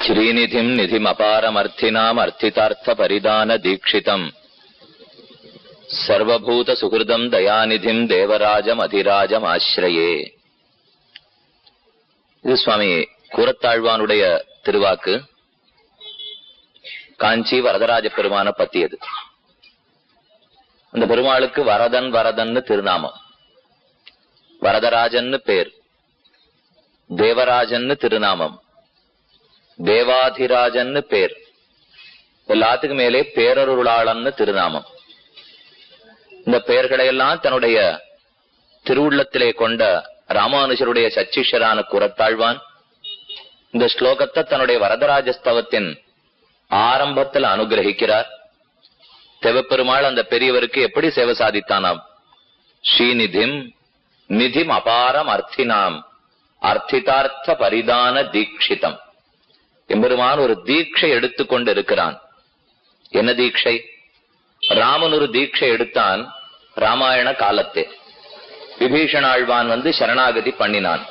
ஸ்ரீநிதிம் நிதிமபாரமர்த்தினாம் அர்த்திதார்த்த பரிதான தீட்சிதம் சர்வபூத சுகிருதம் தயாநிதிம் தேவராஜம் அதிராஜம் ஆசிரயே. இது சுவாமி கூரத்தாழ்வானுடைய திருவாக்கு. காஞ்சி வரதராஜ பெருமான பத்தியது. அந்த பெருமாளுக்கு வரதன் வரதன்னு திருநாமம், வரதராஜன்னு பேர், தேவராஜன்னு திருநாமம், தேவாதிராஜன்னு பேர், எல்லாத்துக்கும் மேலே பேரருளாளன்னு திருநாமம். இந்த பெயர்களையெல்லாம் தன்னுடைய திருவுள்ளத்திலே கொண்ட ராமானுஜருடைய சச்சிஷரான கூரத்தாழ்வான் இந்த ஸ்லோகத்தை தன்னுடைய வரதராஜஸ்தவத்தின் ஆரம்பத்தில் அனுகிரகிக்கிறார். தேவப்பெருமாள் அந்த பெரியவருக்கு எப்படி சேவை சாதித்தானாம்? ஸ்ரீநிதிம் நிதிம் அபாரம் அர்த்தினாம் அர்த்திதார்த்த பரிதான தீட்சிதம். எம்பெருமான் ஒரு தீட்சை எடுத்துக்கொண்டு இருக்கிறான். என்ன தீட்சை? ராமன் ஒரு தீட்சை எடுத்தான். ராமாயண காலத்தே விபீஷணாழ்வான் சரணாகதி பண்ணினான்.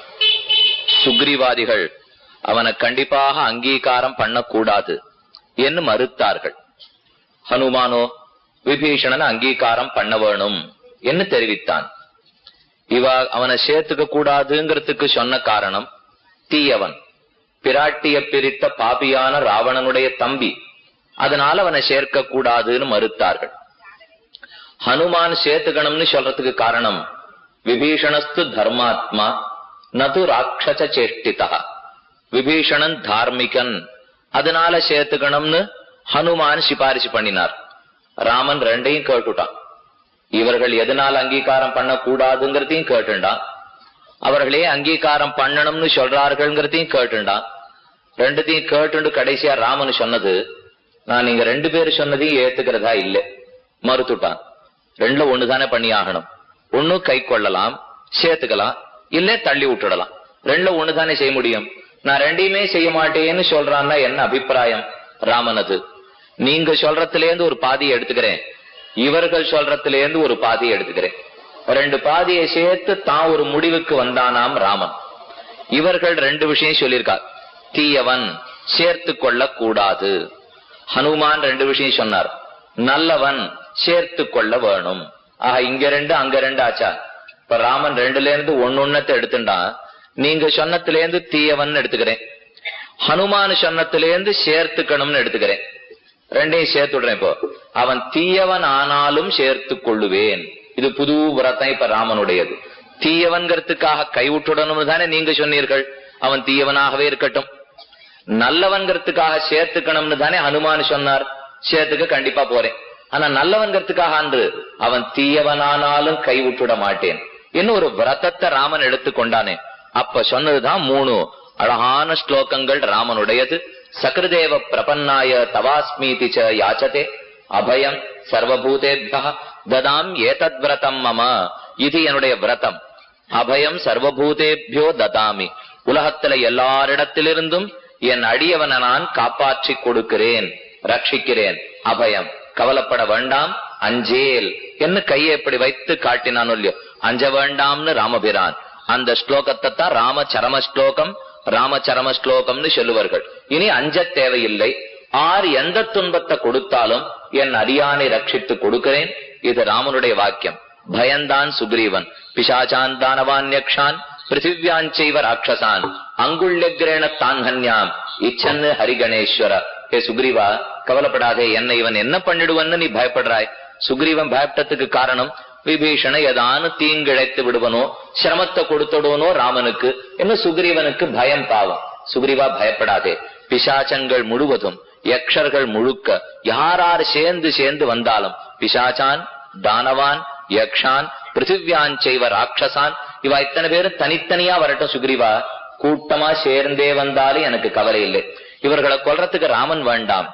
சுக்ரீவாதிகள் அவனை கண்டிப்பாக அங்கீகாரம் பண்ணக்கூடாது என்று மறுத்தார்கள். ஹனுமானோ விபீஷணன் அங்கீகாரம் பண்ண வேணும் என்று தெரிவித்தான். அவனை சேர்த்துக்க கூடாதுங்கிறதுக்கு சொன்ன காரணம், தீயவன், பிராட்டிய பிரித்த பாபியான ராவணனுடைய தம்பி, அதனால அவனை சேர்க்க கூடாதுன்னு மறுத்தார்கள். ஹனுமான் சேர்த்துக்கணும்னு சொல்றதுக்கு காரணம், விபீஷணஸ்து தர்மாத்மா நது ராட்சச சேஷ்டிதா, விபீஷணன் தார்மிகன், அதனால சேர்த்துக்கணும்னு ஹனுமான் சிபாரிசு பண்ணினார். ராமன் ரெண்டையும் கேட்டுட்டான். இவர்கள் எதனால் அங்கீகாரம் பண்ண கூடாதுங்கிறதையும் கேட்டுண்டான், அவர்களே அங்கீகாரம் பண்ணணும்னு சொல்றார்கள்ங்கிறதையும் கேட்டுண்டான். ரெண்டுத்தையும் கேட்டு கடைசியா ராமன் சொன்னது, நான் நீங்க ரெண்டு பேரும் சொன்னதையும் ஏத்துக்கிறதா இல்லை, மறுத்துட்டான். ரெண்டுல ஒண்ணுதானே பண்ணி ஆகணும். ஒண்ணு கை கொள்ளலாம், சேர்த்துக்கலாம், இல்ல தள்ளி விட்டுடலாம். ரெண்டுல ஒண்ணுதானே செய்ய முடியும். நான் ரெண்டையுமே செய்ய மாட்டேன்னு சொல்றான்னா என்ன அபிப்பிராயம் ராமனது? நீங்க சொல்றதுலேருந்து ஒரு பாதியை எடுத்துக்கிறேன், இவர்கள் சொல்றதுலேருந்து ஒரு பாதியை எடுத்துக்கிறேன், ரெண்டு பாதியை சேர்த்து தான் ஒரு முடிவுக்கு வந்தானாம் ராமன். இவர்கள் ரெண்டு விஷயம் சொல்லியிருக்கார். தீயவன் சேர்த்து கொள்ள கூடாது. ஹனுமான் ரெண்டு விஷயம் சொன்னார். நல்லவன் சேர்த்து கொள்ள வேணும். ஆஹா, இங்க ரெண்டு அங்க ரெண்டு ஆச்சா. இப்ப ராமன் ரெண்டுல இருந்து ஒன்னொன்னத்தை எடுத்துட்டான். நீங்க சொன்னத்திலேருந்து தீயவன் எடுத்துக்கிறேன், ஹனுமான் சொன்னத்திலேருந்து சேர்த்துக்கணும்னு எடுத்துக்கிறேன். ரெண்டையும் சேர்த்து விடுறேன். இப்போ அவன் தீயவன் ஆனாலும் சேர்த்து கொள்ளுவேன். இது புது விரதம் இப்ப ராமனுடையது. தீயவன்கிறதுக்காக கைவிட்டுடணும்னு தானே நீங்க சொன்னீர்கள். அவன் தீயவனாகவே இருக்கட்டும். நல்லவன்கிறதுக்காக சேர்த்துக்கணும்னு தானே ஹனுமான் சொன்னார். சேர்த்துக்க கண்டிப்பா போறேன். ஆனா நல்லவன்கிறதுக்காக அன்று அவன் தீயவனானாலும் கைவிட்டுட மாட்டேன் இன்னும் ஒரு விரதத்தை ராமன் எடுத்துக்கொண்டானே. அப்ப சொன்னதுதான் மூணு அழகான ஸ்லோகங்கள் ராமனுடையது. சக்ருதேவ பிரபன்னாய தவாஸ்மீதி ச யாச்சதே அபயம் சர்வபூதேப்யா ததாம் ஏதத் விரதம் மம. இது என்னுடைய விரதம். அபயம் சர்வபூதேபியோ ததாமி. உலகத்துல எல்லாரிடத்திலிருந்தும் என் அடியவனை நான் காப்பாற்றி கொடுக்கிறேன், ரட்சிக்கிறேன். அபயம், கவலைப்பட வேண்டாம், அஞ்சேல் என்ன கையை எப்படி வைத்து காட்டினான் இல்லையோ, அஞ்ச வேண்டாம்னு ராமபிரான். அந்த ஸ்லோகத்தை தான் ராமச்சரம ஸ்லோகம், ராமச்சரம ஸ்லோகம்னு சொல்லுவார்கள். இனி அஞ்ச தேவையில்லை. ஆர் எந்த துன்பத்தை கொடுத்தாலும் என் அடியானை ரட்சித்து கொடுக்கிறேன். இது ராமனுடைய வாக்கியம். பயந்தான் சுக்ரீவன், பிசாச்சான் தானவான் யக்ஷான் பிருத்திவியாஞ்சைவ ராட்சசான் அங்குள்யக்ரேண தான் ஹன்யாம் இச்சன்னு ஹரிகணேஸ்வர. ஹே சுக்ரீவா, கவலைப்படாதே, என்ன இவன் என்ன பண்ணிடுவன்னு நீ பயப்படுறாய். சுக்ரீவன் பயப்பட்டதுக்கு காரணம், விபீஷண ஏதானு தீங்கிழைத்து விடுவனோ, சிரமத்தை கொடுத்துடுவனோ ராமனுக்கு என்ன. சுக்ரீவனுக்கு பயம், பாவம். சுக்ரீவா பயப்படாதே. பிசாச்சங்கள் முழுவதும், யக்ஷர்கள் முழுக்க, யாரார் சேர்ந்து சேர்ந்து வந்தாலும், பிசாச்சான் தானவான் யக்ஷான் பிருத்திவியாஞ்சைவ ராட்சசான், இவா இத்தனை பேரும் தனித்தனியா வரட்டும் சுக்ரீவா, கூட்டமா சேர்ந்தே வந்தாலும் எனக்கு கவலை இல்லை. இவர்களை கொல்றதுக்கு ராமன் வேண்டாம்,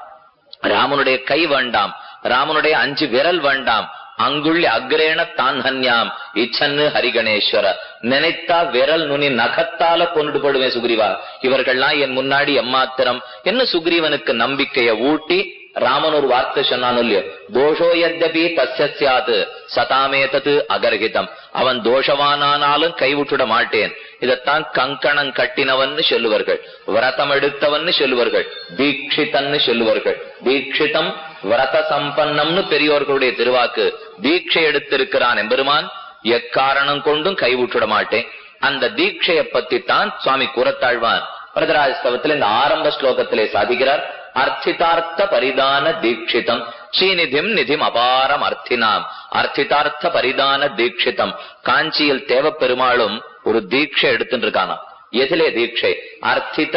ராமனுடைய கை வேண்டாம், ராமனுடைய 5 விரல் வேண்டாம். அங்குள்ளி அக்ரேண தான் ஹன்யாம் இச்சன்னு ஹரிகணேஸ்வர. நினைத்தா விரல் நுனி நகத்தால கொண்டு போடுவேன் சுக்ரீவா. இவர்கள்லாம் என் முன்னாடி எம்மாத்திரம் என்ன. சுக்ரீவனுக்கு நம்பிக்கையை ஊட்டி ராமன் ஒரு வார்த்தை சொன்னான் இல்லையோ, தோஷோ யத்யபி தஸ்ய ஸ்யாத் சதாமேதது அகர்ஹிதம். அவன் தோஷவானானாலும் கைவிட்டுட மாட்டேன். இதத்தான் கங்கணம் கட்டினவன் சொல்லுவார்கள், விரதம் எடுத்தவன் சொல்லுவார்கள், தீட்சிதன்னு சொல்லுவார்கள். தீட்சிதம் விரத சம்பன்னம்னு பெரியோர்களுடைய திருவாக்கு. தீட்சை எடுத்திருக்கிறான் எம்பெருமான், எக்காரணம் கொண்டும் கைவிட்டுட மாட்டேன். அந்த தீட்சையை பத்தி தான் சுவாமி கூறத்தாழ்வான் வரதராஜஸ்தவத்தில் இந்த ஆரம்ப ஸ்லோகத்திலே சாதிக்கிறார். அர்த்திதார்த்த பரிதான தீட்சிதம் ஸ்ரீநிதிம் நிதிம் அபாரம் அர்த்தினாம். அர்த்திதார்த்த பரிதான தீட்சிதம். காஞ்சியில் தேவப்பெருமாளும் ஒரு தீட்சை எடுத்துட்டு இருக்கானா. எதிலே தீட்சை? அர்த்தித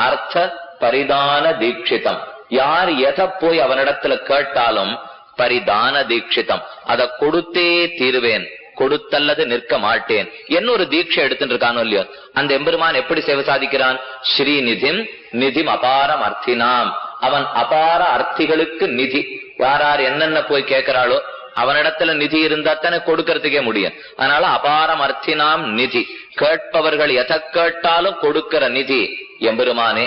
அர்த்த பரிதான தீட்சிதம். யார் எதை போய் அவனிடத்துல கேட்டாலும் பரிதான தீட்சிதம், அதை கொடுத்தே தீருவேன், கொடுத்தல்லது நிற்க மாட்டேன் என்னொரு தீட்சை எடுத்துட்டு இருக்கானோ இல்லையோ. அந்த எம்பெருமான் எப்படி சேவை சாதிக்கிறான்? ஸ்ரீநிதிம் நிதிம் அபாரம் அர்த்தினாம். அவன் அபார அர்த்திகளுக்கு நிதி. யார் என்னென்ன போய் கேட்கிறாளோ அவனிடத்துல நிதி இருந்தா தானே கொடுக்கறதுக்கே முடியும். அதனால அபாரம் அர்த்தினாம் நிதி. கேட்பவர்கள் எதை கேட்டாலும் கொடுக்கிற நிதி எம்பெருமானே.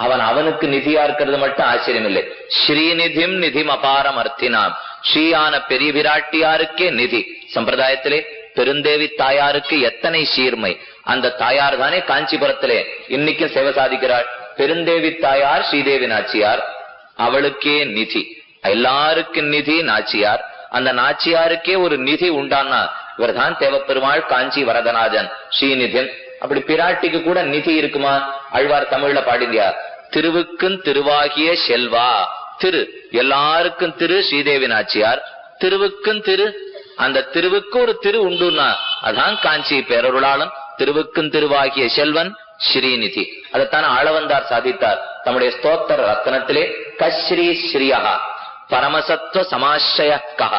அவனுக்கு நிதியா இருக்கிறது மட்டும் ஆச்சரியம் இல்லை. ஸ்ரீநிதிம் நிதிம் அபாரம் அர்த்தினாம். ஸ்ரீயான பெரிய விராட்டியாருக்கே நிதி. சம்பிரதாயத்திலே பெருந்தேவி தாயாருக்கு எத்தனை சீர்மை. அந்த தாயார் தானே காஞ்சிபுரத்திலே இன்னைக்கும் சேவை சாதிக்கிறாள். பெருந்தேவி தாயார் ஸ்ரீதேவி நாச்சியார், அவளுக்கே நிதி. எல்லாருக்கும் நிதி நாச்சியார். அந்த நாச்சியாருக்கே ஒரு நிதி உண்டானா இவர்தான் தேவப்பெருமாள் காஞ்சி வரதராஜன் ஸ்ரீநிதின். அப்படி பிராட்டிக்கு கூட நிதி இருக்குமா? ஆழ்வார் தமிழ்ல பாடிந்தியா, திருவுக்கும் திருவாகிய செல்வா. திரு எல்லாருக்கும் திரு ஸ்ரீதேவி நாச்சியார், திருவுக்கும் திரு. அந்த திருவுக்கு ஒரு திரு உண்டுன்னா அதான் காஞ்சி பேரருளாளன். திருவுக்கும் திருவாகிய செல்வன் ஸ்ரீநிதி. அதைத்தான் ஆளவந்தார் சாதித்தார் தம்முடைய ஸ்தோத்திர ரத்னத்திலே. கஸ்ரீ ஸ்ரீயா பரமசத்துவ சமாசய கஹ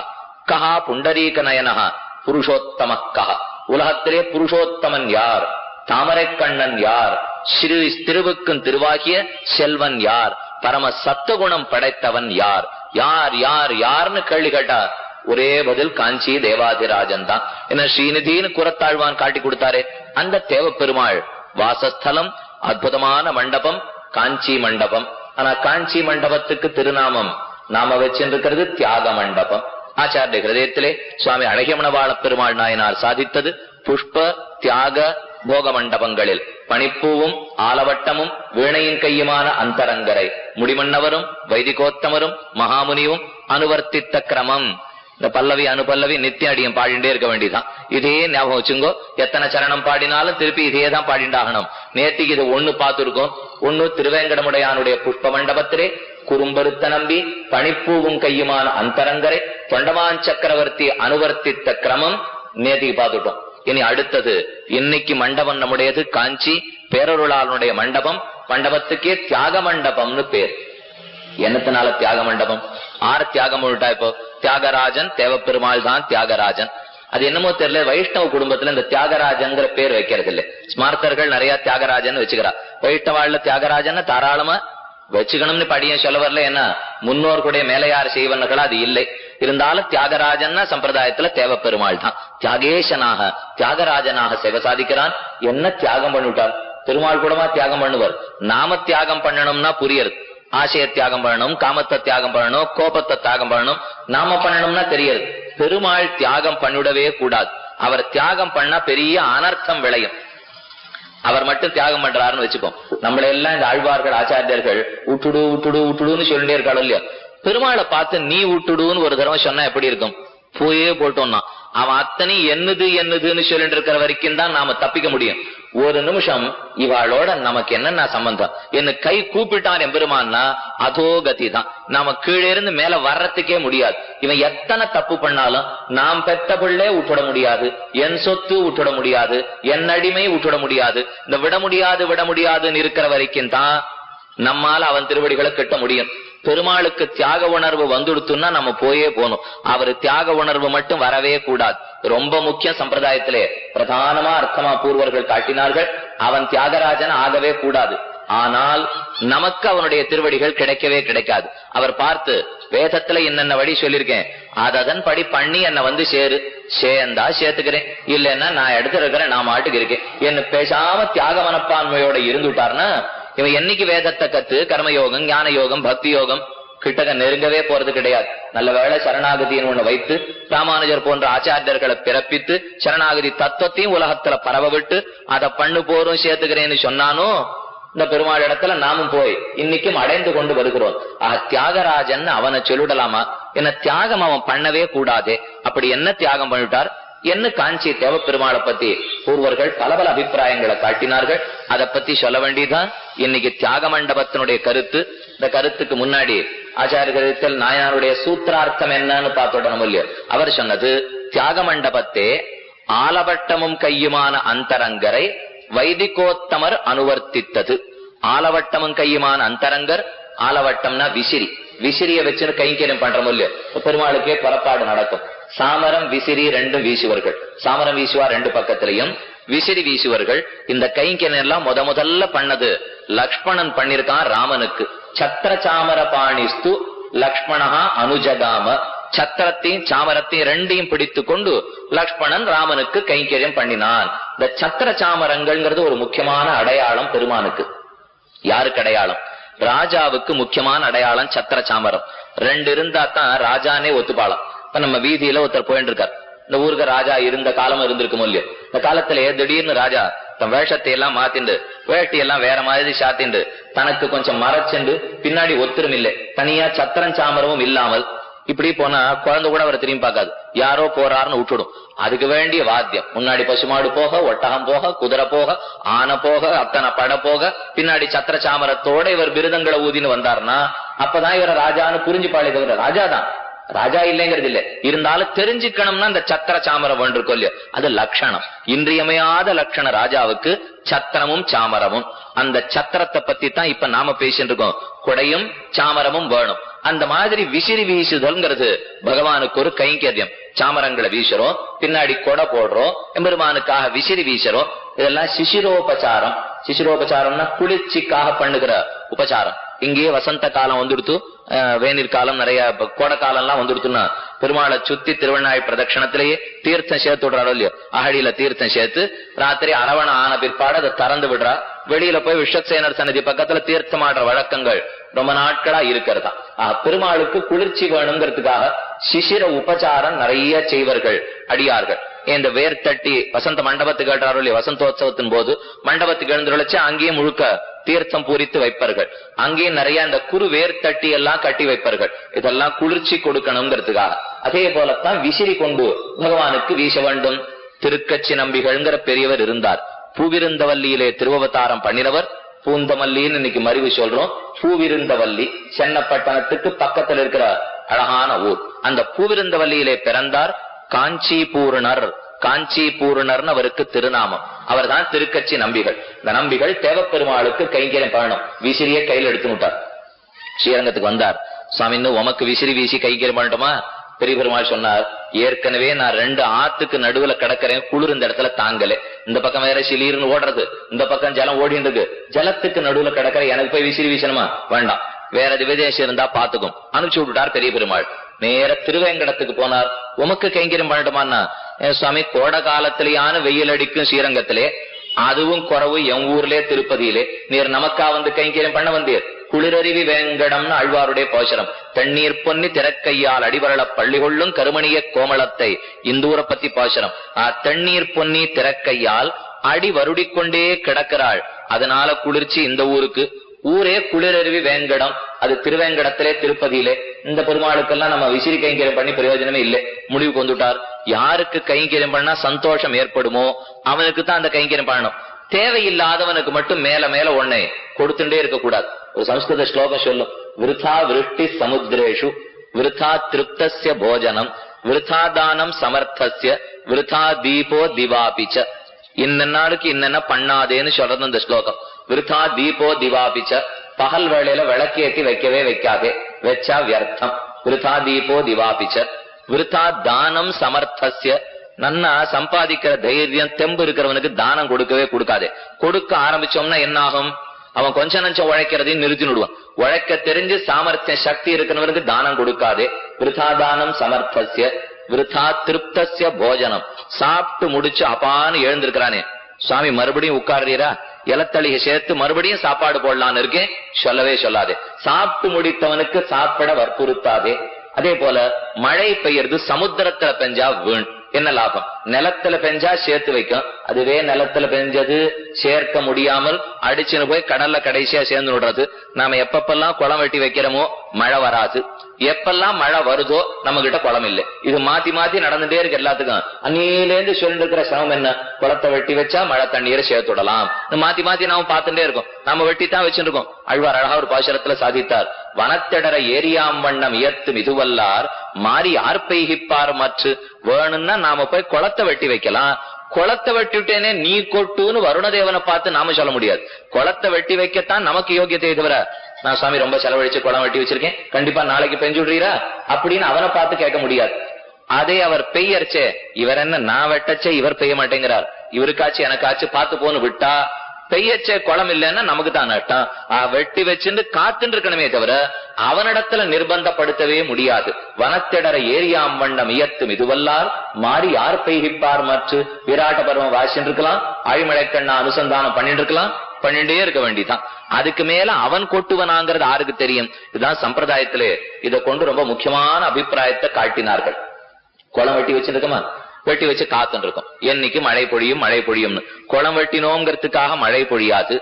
கஹா புண்டரீக நயனஹ புருஷோத்தம கஹ. உலகத்திலே புருஷோத்தமன் யார்? தாமரை கண்ணன் யார்? ஸ்ரீ திருவுக்கும் திருவாகிய செல்வன் யார்? பரம சத்துவகுணம் படைத்தவன் யார்? யார் யார் யார்னு கேள்வி கேட்டார். ஒரே பதில் காஞ்சி தேவாதிராஜன் தான். என்ன ஸ்ரீநிதினு குரத்தாழ்வான் காட்டி கொடுத்தாரே அந்த தேவப்பெருமாள் வாசஸ்தலம். அற்புதமான மண்டபம் காஞ்சி மண்டபம். ஆனா காஞ்சி மண்டபத்துக்கு திருநாமம் நாம வச்சிருக்கிறது தியாக மண்டபம். ஆச்சாரிய ஹிருதயத்திலே சுவாமி அழகியமணவாள பெருமாள் நாயனார் சாதித்தது புஷ்ப தியாக போக மண்டபங்களில் பனிப்பூவும் ஆலவட்டமும் வீணையின் கையுமான அந்தரங்கரை முடிமன்னவரும் வைதிகோத்தமரும் மகாமுனியும் அனுவர்த்தித்த கிரமம். இந்த பல்லவி அனுபல்லவி நித்திய அடியும் பாடிண்டே இருக்க வேண்டியதான். இதே ஞாபகம் வச்சுங்கோ. எத்தனை சரணம் பாடினாலும் திருப்பி இதே தான் பாடிண்டாகணும். நேத்திக்கு இது ஒண்ணு பார்த்துருக்கோம். ஒண்ணு திருவேங்கடமுடையானுடைய புஷ்ப மண்டபத்திலே குறும்பருத்த நம்பி பனிப்பூவும் கையுமான அந்தரங்கரை தொண்டமான் சக்கரவர்த்தி அனுவர்த்தித்த கிரமம் நேத்திக்கு பார்த்துட்டோம். இனி அடுத்தது இன்னைக்கு மண்டபம் நம்முடையது காஞ்சி பேரருளாளனுடைய மண்டபம். மண்டபத்துக்கே தியாக மண்டபம்னு பேர். என்னத்தினால தியாக மண்டபம்? ஆறு தியாகம் உள்டா. இப்போ தியாகராஜன் தேவப்பெருமாள் தான் தியாகராஜன். அது என்னமோ தெரியல, வைஷ்ணவ குடும்பத்துல இந்த தியாகராஜன்கிற பேர் வைக்கிறது இல்லை. ஸ்மார்த்தர்கள் நிறைய தியாகராஜன் வச்சுக்கிறா. வைஷ்ணவாழ்ல தியாகராஜன் தாராளமா வச்சுக்கணும்னு படியும் சொல்ல வரல. ஏன்னா முன்னோர்களுடைய மேலையார் செய்வனர்கள் அது இல்லை. இருந்தாலும் தியாகராஜன்னா சம்பிரதாயத்துல தேவப்பெருமாள் தான். தியாகேசனாக தியாகராஜனாக சேவை சாதிக்கிறான். என்ன தியாகம் பண்ணிவிட்டார்? பெருமாள் கூடமா தியாகம் பண்ணுவார்? நாம தியாகம் பண்ணணும்னா புரியுது. ஆசைய தியாகம் பண்ணணும், காமத்தை தியாகம் பண்ணணும், கோபத்தை தியாகம் பண்ணணும். நாம பண்ணணும்னா தெரியாது. பெருமாள் தியாகம் பண்ணிவிடவே கூடாது. அவர் தியாகம் பண்ணா பெரிய அனர்த்தம் விளையும். அவர் மட்டும் தியாகம் பண்றாருன்னு வச்சுக்கோம். நம்மள எல்லாம் இந்த ஆழ்வார்கள் ஆச்சாரியர்கள் விட்டுடு விட்டுடு விட்டுடுன்னு சொல்லிட்டே இருக்காளோ இல்லையா. பெருமாளை பார்த்து நீ விட்டுடுன்னு ஒரு தடவை சொன்னா எப்படி இருக்கும்? போயே போட்டோம்னா அவன் அத்தனை என்னதுன்னு சொல்லிட்டு இருக்கிற வரைக்கும் தான் நாம தப்பிக்க முடியும். ஒரு நிமிஷம் இவாளோட நமக்கு என்னென்ன சம்பந்தம் என்ன கை கூப்பிட்டான் எம்பெருமான்னா அதோ கதி தான். நாம கீழே இருந்து மேல வர்றதுக்கே முடியாது. இவன் எத்தனை தப்பு பண்ணாலும் நாம் பெத்த பிள்ளை விட்டுட முடியாது, என் சொத்து விட்டுட முடியாது, என் அடிமை விட்டுட முடியாது. இந்த விட முடியாதுன்னு இருக்கிற வரைக்கும் தான் நம்மால அவன் திருவடிகளை கட்ட முடியும். பெருமாளுக்கு தியாக உணர்வு வந்துடுத்துன்னா நம்ம போயே போகணும். அவரு தியாக உணர்வு மட்டும் வரவே கூடாது. ரொம்ப முக்கியம். சம்பிரதாயத்திலே பிரதானமா அர்த்தமா பூர்வர்கள் காட்டினார்கள். அவன் தியாகராஜன் ஆகவே கூடாது. ஆனால் நமக்கு அவனுடைய திருவடிகள் கிடைக்கவே கிடைக்காது. அவர் பார்த்து வேதத்துல என்னென்ன வழி சொல்லியிருக்கேன் அதன் படி பண்ணி என்ன வந்து சேர்ந்தா சேர்த்துக்கிறேன், இல்லைன்னா நான் எடுத்துருக்கிறேன், நான் மாட்டுக்கு இருக்கேன் என்ன பேசாம தியாக மனப்பான்மையோட இருந்துட்டார்னா இவன் என்னைக்கு வேதத்தை கத்து கர்மயோகம் ஞான யோகம் பக்தி யோகம் கிட்டக நெருங்கவே போறது கிடையாது. நல்ல வேளை சரணாகதின்னு ஒண்ணு வைத்து ராமானுஜர் போன்ற ஆச்சாரியர்களை பிறப்பித்து சரணாகதி தத்துவத்தையும் உலகத்துல பரவ விட்டு அதை பண்ணு போரும் சேர்த்துக்கிறேன்னு சொன்னானோ இந்த பெருமாள் இடத்துல நாமும் போய் இன்னைக்கும் அடைந்து கொண்டு வருகிறோம். தியாகராஜன் அவனை சொல்லிடலாமா? என்ன தியாகம் அவன் பண்ணவே கூடாதே. அப்படி என்ன தியாகம் பண்ணிட்டார்? என்ன காஞ்சி தேவ பெருமாளை பத்தி பூர்வர்கள் பல பல அபிப்பிராயங்களை காட்டினார்கள். அதை பத்தி சொல்ல வேண்டியதான் இன்னைக்கு தியாக மண்டபத்தினுடைய கருத்து. இந்த கருத்துக்கு முன்னாடி ஆச்சாரியத்தில் நாயனாருடைய சூத்திரார்த்தம் என்னன்னு பார்த்தோம் இல்லையோ. அவர் சொன்னது தியாக மண்டபத்தே ஆலவட்டமும் கையுமான அந்தரங்கரை வைதிகோத்தமர் அனுவர்த்தித்தது. ஆலவட்டமும் கையுமான அந்தரங்கர், ஆலவட்டம்னா விசிறி, விசிறிய வச்சுன்னு கைங்கரியம் பண்றோம் இல்லையோ. பெருமாளுக்கே புறப்பாடு நடக்கும். சாமரம் விசிறி ரெண்டும் வீசுவர்கள். சாமரம் வீசுவா ரெண்டு பக்கத்திலையும், விசிறி வீசுவர்கள். இந்த கைங்கரியம் எல்லாம் முதல்ல பண்ணது லக்ஷ்மணன் பண்ணிருக்கான் ராமனுக்கு. சத்திர சாமர பாணிஸ்து லக்ஷ்மணா அனுஜகாம. சத்திரத்தையும் சாமரத்தையும் ரெண்டையும் பிடித்து கொண்டு லக்ஷ்மணன் ராமனுக்கு கைங்கரியம் பண்ணினான். இந்த சத்திர சாமரங்கள்ங்கிறது ஒரு முக்கியமான அடையாளம் பெருமானுக்கு. யாருக்கு அடையாளம்? ராஜாவுக்கு முக்கியமான அடையாளம் சத்திர சாமரம். ரெண்டு இருந்தா தான் ராஜானே ஒத்துப்பாளம். இப்ப நம்ம வீதியில ஒருத்தர் போயிட்டு இருக்கார். இந்த ஊருக்கு ராஜா இருந்த காலம் இருந்திருக்கும் இல்லையோ. இந்த காலத்திலேயே திடீர்னு ராஜா தன் வேஷத்தை எல்லாம் மாத்திண்டு வேட்டி எல்லாம் வேற மாதிரி சாத்திண்டு தனக்கு கொஞ்சம் மறைச்சுண்டு பின்னாடி ஒத்துரும் இல்லை, தனியா சத்திரம் சாமரமும் இல்லாமல் இப்படி போனா குழந்தை கூட அவரை திரும்பி பார்க்காது. யாரோ போறாருன்னு விட்டுடும். அதுக்கு வேண்டிய வாத்தியம் முன்னாடி பசுமாடு போக, ஒட்டகம் போக, குதிரை போக, ஆனை போக, அத்தனை பட போக, பின்னாடி சத்திர சாமரத்தோட இவர் பிருதங்களை ஊதின்னு வந்தாருன்னா அப்பதான் இவரை ராஜான்னு புரிஞ்சுப்பாளே தவிர ராஜாதான், ராஜா இல்லைங்கிறது இல்ல. இருந்தாலும் தெரிஞ்சுக்கணும்னா இந்த சத்திர சாமரம் ஒன்று இல்லையோ, அது லட்சணம், இன்றியமையாத லட்சணம் ராஜாவுக்கு சத்திரமும் சாமரமும். அந்த சத்திரத்தை பத்தி தான் இப்ப நாம பேசிட்டு இருக்கோம். கொடையும் சாமரமும் வேணும். அந்த மாதிரி விசிறி வீசுதல்ங்கிறது பகவானுக்கு ஒரு கைங்கரியம். சாமரங்களை வீசுறோம், பின்னாடி கொடை போடுறோம், எம்பெருமானுக்காக விசிறி வீசுறோம். இதெல்லாம் சிசிரோபச்சாரம். சிசிரோபச்சாரம்னா குளிர்ச்சிக்காக பண்ணுகிற உபச்சாரம். இங்கேயே வசந்த காலம் வந்துடுத்து, வேநீர் காலம், நிறைய கோடை காலம் எல்லாம் வந்துடுத்துன்னா பெருமாளை சுத்தி திருவண்ணாய் பிரதட்சணத்திலேயே தீர்த்தம் சேர்த்து விடுறாரோ இல்லையோ. அகடியில தீர்த்தம் சேர்த்து ராத்திரி அரவணை ஆன பிற்பாடு அதை திறந்து விடுறா. வெளியில போய் விஸ்வக்சேனர் சன்னதி பக்கத்துல தீர்த்தமாடுற வழக்கங்கள் ரொம்ப நாட்களா இருக்கிறதா. பெருமாளுக்கு குளிர்ச்சி வேணுங்கிறதுக்காக சிசிர உபச்சாரம் நிறைய செய்வர்கள் அடியார்கள். இந்த வேர் தட்டி வசந்த மண்டபத்துக்கு கேட்டாரோ இல்லையா, வசந்தோத்சவத்தின் போது மண்டபத்துக்கு எழுந்துழைச்சு அங்கேயும் முழுக்க தீர்த்தம் பூரித்து வைப்பார்கள். அங்கேயும் நிறைய இந்த குறு வேர் தட்டி எல்லாம் கட்டி வைப்பார்கள். இதெல்லாம் குளிர்ச்சி கொடுக்கணுங்கிறதுக்காக. அதே போலத்தான் விசிறி கொண்டு பகவானுக்கு வீச வேண்டும். திருக்கச்சி நம்பிகள்ங்கிற பெரியவர் இருந்தார். பூவிருந்தவல்லியிலே திருவவதாரம் பண்ணினவர். பூந்தமல்லின்னு இன்னைக்கு மறிவு சொல்றோம். பூவிருந்தவல்லி சென்னப்பட்டணத்துக்கு பக்கத்தில் இருக்கிற அழகான ஊர். அந்த பூவிருந்தவல்லியிலே பிறந்தார் காஞ்சிபூர்ணர். காஞ்சிபூர்ணர்னு அவருக்கு திருநாமம். அவர் தான் திருக்கச்சி நம்பிகள். இந்த நம்பிகள் தேவப்பெருமாளுக்கு கைங்கரியம் பண்ணணும். விசிறிய கையில் எடுத்து விட்டார். ஸ்ரீரங்கத்துக்கு வந்தார். சுவாமி, இன்னும் உமக்கு விசிறி வீசி கைங்கரியம் பண்ணட்டுமா? பெரிய பெருமாள் சொன்னார், ஏற்கனவே நான் ரெண்டு ஆத்துக்கு நடுவுல கிடக்கிறேன், குளிர் இந்த இடத்துல தாங்கல. இந்த பக்கம் வேற சிலீர்னு ஓடுறது, இந்த பக்கம் ஜலம் ஓடிட்டு இருக்கு. ஜலத்துக்கு நடுவுல கிடக்கிற எனக்கு போய் விசிறி வீசணுமா? வேண்டாம், வேற விதேசம் இருந்தா பாத்துக்கும். அனுப்பிச்சு விட்டுட்டார் பெரிய பெருமாள். நேர திருவேங்கடத்துக்கு போனார். உமக்கு கைங்கரியம் பண்ணட்டுமான்னா, சுவாமி கோடை காலத்திலேயான வெயில் அடிக்கும் ஸ்ரீரங்கத்திலே, அதுவும் குறவு என் ஊர்லயே திருப்பதியிலே, நீர் நமக்கா வந்து கைங்கரியம் பண்ண வந்தீர். குளிரறிவி வேங்கடம்னு ஆழ்வாருடைய போஷரம். தண்ணீர் பொன்னி திறக்கையால் அடிவரள பள்ளி கொள்ளும் கருமணிய கோமளத்தை இந்தூரை பத்தி போஷரம். தண்ணீர் பொன்னி திறக்கையால் அடி வருடிக்கொண்டே கிடக்கிறாள். அதனால குளிர்ச்சி இந்த ஊருக்கு. ஊரே குளிரருவி வேங்கடம், அது திருவேங்கடத்திலே திருப்பதியிலே. இந்த பெருமாளுக்கெல்லாம் நம்ம விசிறி கைங்கரியம் பண்ணி பிரயோஜனமே இல்லை. முடிவுக்கு வந்துட்டார். யாருக்கு கைங்கரியம் பண்ணா சந்தோஷம் ஏற்படுமோ அவனுக்கு தான் அந்த கைங்கரியம் பண்ணணும். தேவையில்லாதவனுக்கு மட்டும் மேல மேல ஒன்னை கொடுத்துட்டே இருக்க கூடாது. ஒரு சம்ஸ்கிருத ஸ்லோகம் சொல்லும், விருத்தா விருஷ்டி சமுத்திரேஷு விருத்தா திருப்தஸ்ய போஜனம் விருத்தா தானம் சமர்த்தஸ்ய விருத்தா தீபோ திவாபிச்ச. இன்னநாளுக்கு இன்னென்ன பண்ணாதேன்னு சொல்றது இந்த ஸ்லோகம். விருத்தா தீபோ திவாபிச்ச, பகல் வேளையில விளக்கேற்றி வைக்கவே வைக்காதே, வச்சா வியர்த்தம். விருத்தா தீபோ திவாபிச்ச. விருத்தா தானம் சமர்த்தஸ்ய, நன்னா சம்பாதிக்கிற தைரியம் தெம்பு இருக்கிறவனுக்கு தானம் கொடுக்கவே கொடுக்காதே. கொடுக்க ஆரம்பிச்சோம்னா என்ன ஆகும்? அவன் கொஞ்ச நஞ்சம் உழைக்கிறதையும் நிறுத்தினுடுவான். உழைக்க தெரிஞ்சு சாமர்த்தியம் சக்தி இருக்கிறவனுக்கு தானம் கொடுக்காதே. விருத்தா தானம் சமர்த்தஸ்ய விருத்தா திருப்தஸ்ய போஜனம். சாப்பிட்டு முடிச்சு அப்பான்னு எழுந்திருக்கிறானே, சுவாமி மறுபடியும் உட்கார்றீரா, இலத்தளிகை சேர்த்து மறுபடியும் சாப்பாடு போடலான்னு இருக்கேன், சொல்லவே சொல்லாதே. சாப்பிட்டு முடித்தவனுக்கு சாப்பிட வற்புறுத்தாதே. அதே போல மழை பெய்யறது சமுத்திரத்துல பெஞ்சா வீண், என்ன லாபம்? நிலத்துல பெஞ்சா சேர்த்து வைக்கும், அதுவே நிலத்துல பெஞ்சது சேர்க்க முடியாமல் அடிச்சுன்னு போய் கடல்ல கடைசியா சேர்ந்து விடுறது. நாம எப்பப்பெல்லாம் குளம் வெட்டி வைக்கிறோமோ மழை வராது, எப்பெல்லாம் மழை வருதோ நம்ம கிட்ட குளம் இல்லை. இது மாத்தி மாத்தி நடந்துட்டே இருக்கு எல்லாத்துக்கும். அன்னிலேருந்து சொல்லிட்டு இருக்கிற சிரமம் என்ன? குளத்தை வெட்டி வச்சா மழை தண்ணீரை சேர்த்து விடலாம். மாத்தி மாத்தி நாம பார்த்துட்டே இருக்கோம், நாம வெட்டித்தான் வச்சுருக்கோம். ஆழ்வார் அழகா ஒரு பாசுரத்துல சாதித்தார், வனத்திடற ஏரியாம் வண்ணம் இயத்தும் இதுவல்லார் மாறி ஆர்ப்பெய்கிப்பார் மற்ற வேணும்னா நாம போய் குளத்தை வெட்டி வைக்கலாம். குளத்தை வெட்டிவிட்டேனே நீ கொட்டுன்னு வருணதேவனை பார்த்து நாம சொல்ல முடியாது. குளத்தை வெட்டி வைக்கத்தான் நமக்கு யோகியத்தை தவிர, நான் சுவாமி ரொம்ப செலவழிச்சு குளம் வெட்டி வச்சிருக்கேன், கண்டிப்பா நாளைக்கு பெஞ்சு விடுறீரா அப்படின்னு அவனை பார்த்து கேட்க முடியாது. அதே அவர் பெய்யறச்சே, இவர் என்ன நான் வெட்டச்சே இவர் பெய்ய மாட்டேங்கிறார், இவருக்காச்சு எனக்காச்சு பார்த்து போன்னு விட்டா பெய்யச்சே குளம் இல்லைன்னா நமக்கு தான் நட்டம். வெட்டி வச்சுட்டு காத்துட்டு இருக்கணுமே தவிர அவனிடத்துல நிர்பந்தப்படுத்தவே முடியாது. வனத்திடற ஏரியாம் வண்ணம் இயத்தும் இதுவல்லார் மாறி யார் பெய்கிப்பார் மற்ற விராட்ட பருவம் வாசின்னு இருக்கலாம், ஆழிமழை கண்ணா அனுசந்தானம் பண்ணிட்டு இருக்கலாம், பண்ணிட்டே இருக்க வேண்டிதான். அதுக்கு மேல அவன் கொட்டுவனாங்கிறது யாருக்கு தெரியும்? இதுதான் சம்பிரதாயத்திலே இதை கொண்டு ரொம்ப முக்கியமான அபிப்பிராயத்தை காட்டினார்கள். குளம் வெட்டி வச்சிருக்கமா, வெட்டி வச்சு காத்துன்னு இருக்கும், என்னைக்கு மழை பொழியும் மழை பொழியும்னு. குளம் வெட்டினோங்கிறதுக்காக மழை பொழியாது,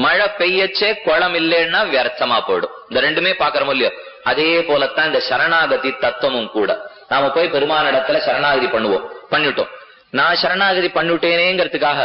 மழை பெய்யச்சே குளம் இல்லைன்னா வியர்த்தமா போயிடும். இந்த ரெண்டுமே பாக்குறோம் இல்லையோ? அதே போலத்தான் இந்த சரணாகதி தத்துவமும் கூட. நாம போய் பெருமான இடத்துல சரணாகதி பண்ணிட்டோம். நான் சரணாகதி பண்ணிட்டேனேங்கிறதுக்காக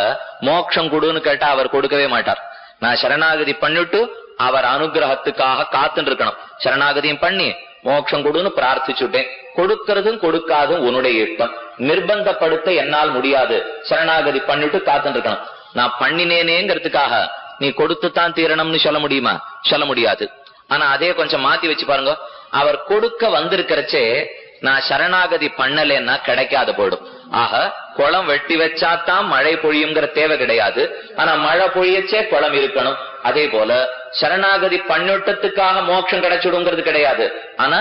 மோட்சம் கொடுன்னு கேட்டா அவர் கொடுக்கவே மாட்டார். நான் சரணாகதி பண்ணிட்டு அவர் அனுகிரகத்துக்காக காத்துட்டு இருக்கணும். சரணாகதியும் பண்ணி மோட்சம் கொடுன்னு பிரார்த்திச்சுட்டேன், கொடுக்கறதும் கொடுக்காதும் உன்னுடைய இஷ்டம், நிர்பந்தப்படுத்த என்னால் முடியாது. சரணாகதி பண்ணிட்டு காத்துட்டு இருக்கணும். நான் பண்ணினேனேங்கிறதுக்காக நீ கொடுத்துத்தான் தீரணும்னு சொல்ல முடியுமா? சொல்ல முடியாது. ஆனா அதே கொஞ்சம் மாத்தி வச்சு பாருங்க, அவர் கொடுக்க வந்திருக்கிறச்சே நான் சரணாகதி பண்ணலன்னா கிடைக்காத போயிடும். ஆக குளம் வெட்டி வச்சாதான் மழை பொழியுங்கிற தேவை கிடையாது, ஆனா மழை பொழியச்சே குளம் இருக்கணும். அதே போல சரணாகதி பண்ணிட்டத்துக்காக மோட்சம் கிடைச்சிடுங்கிறது கிடையாது, ஆனா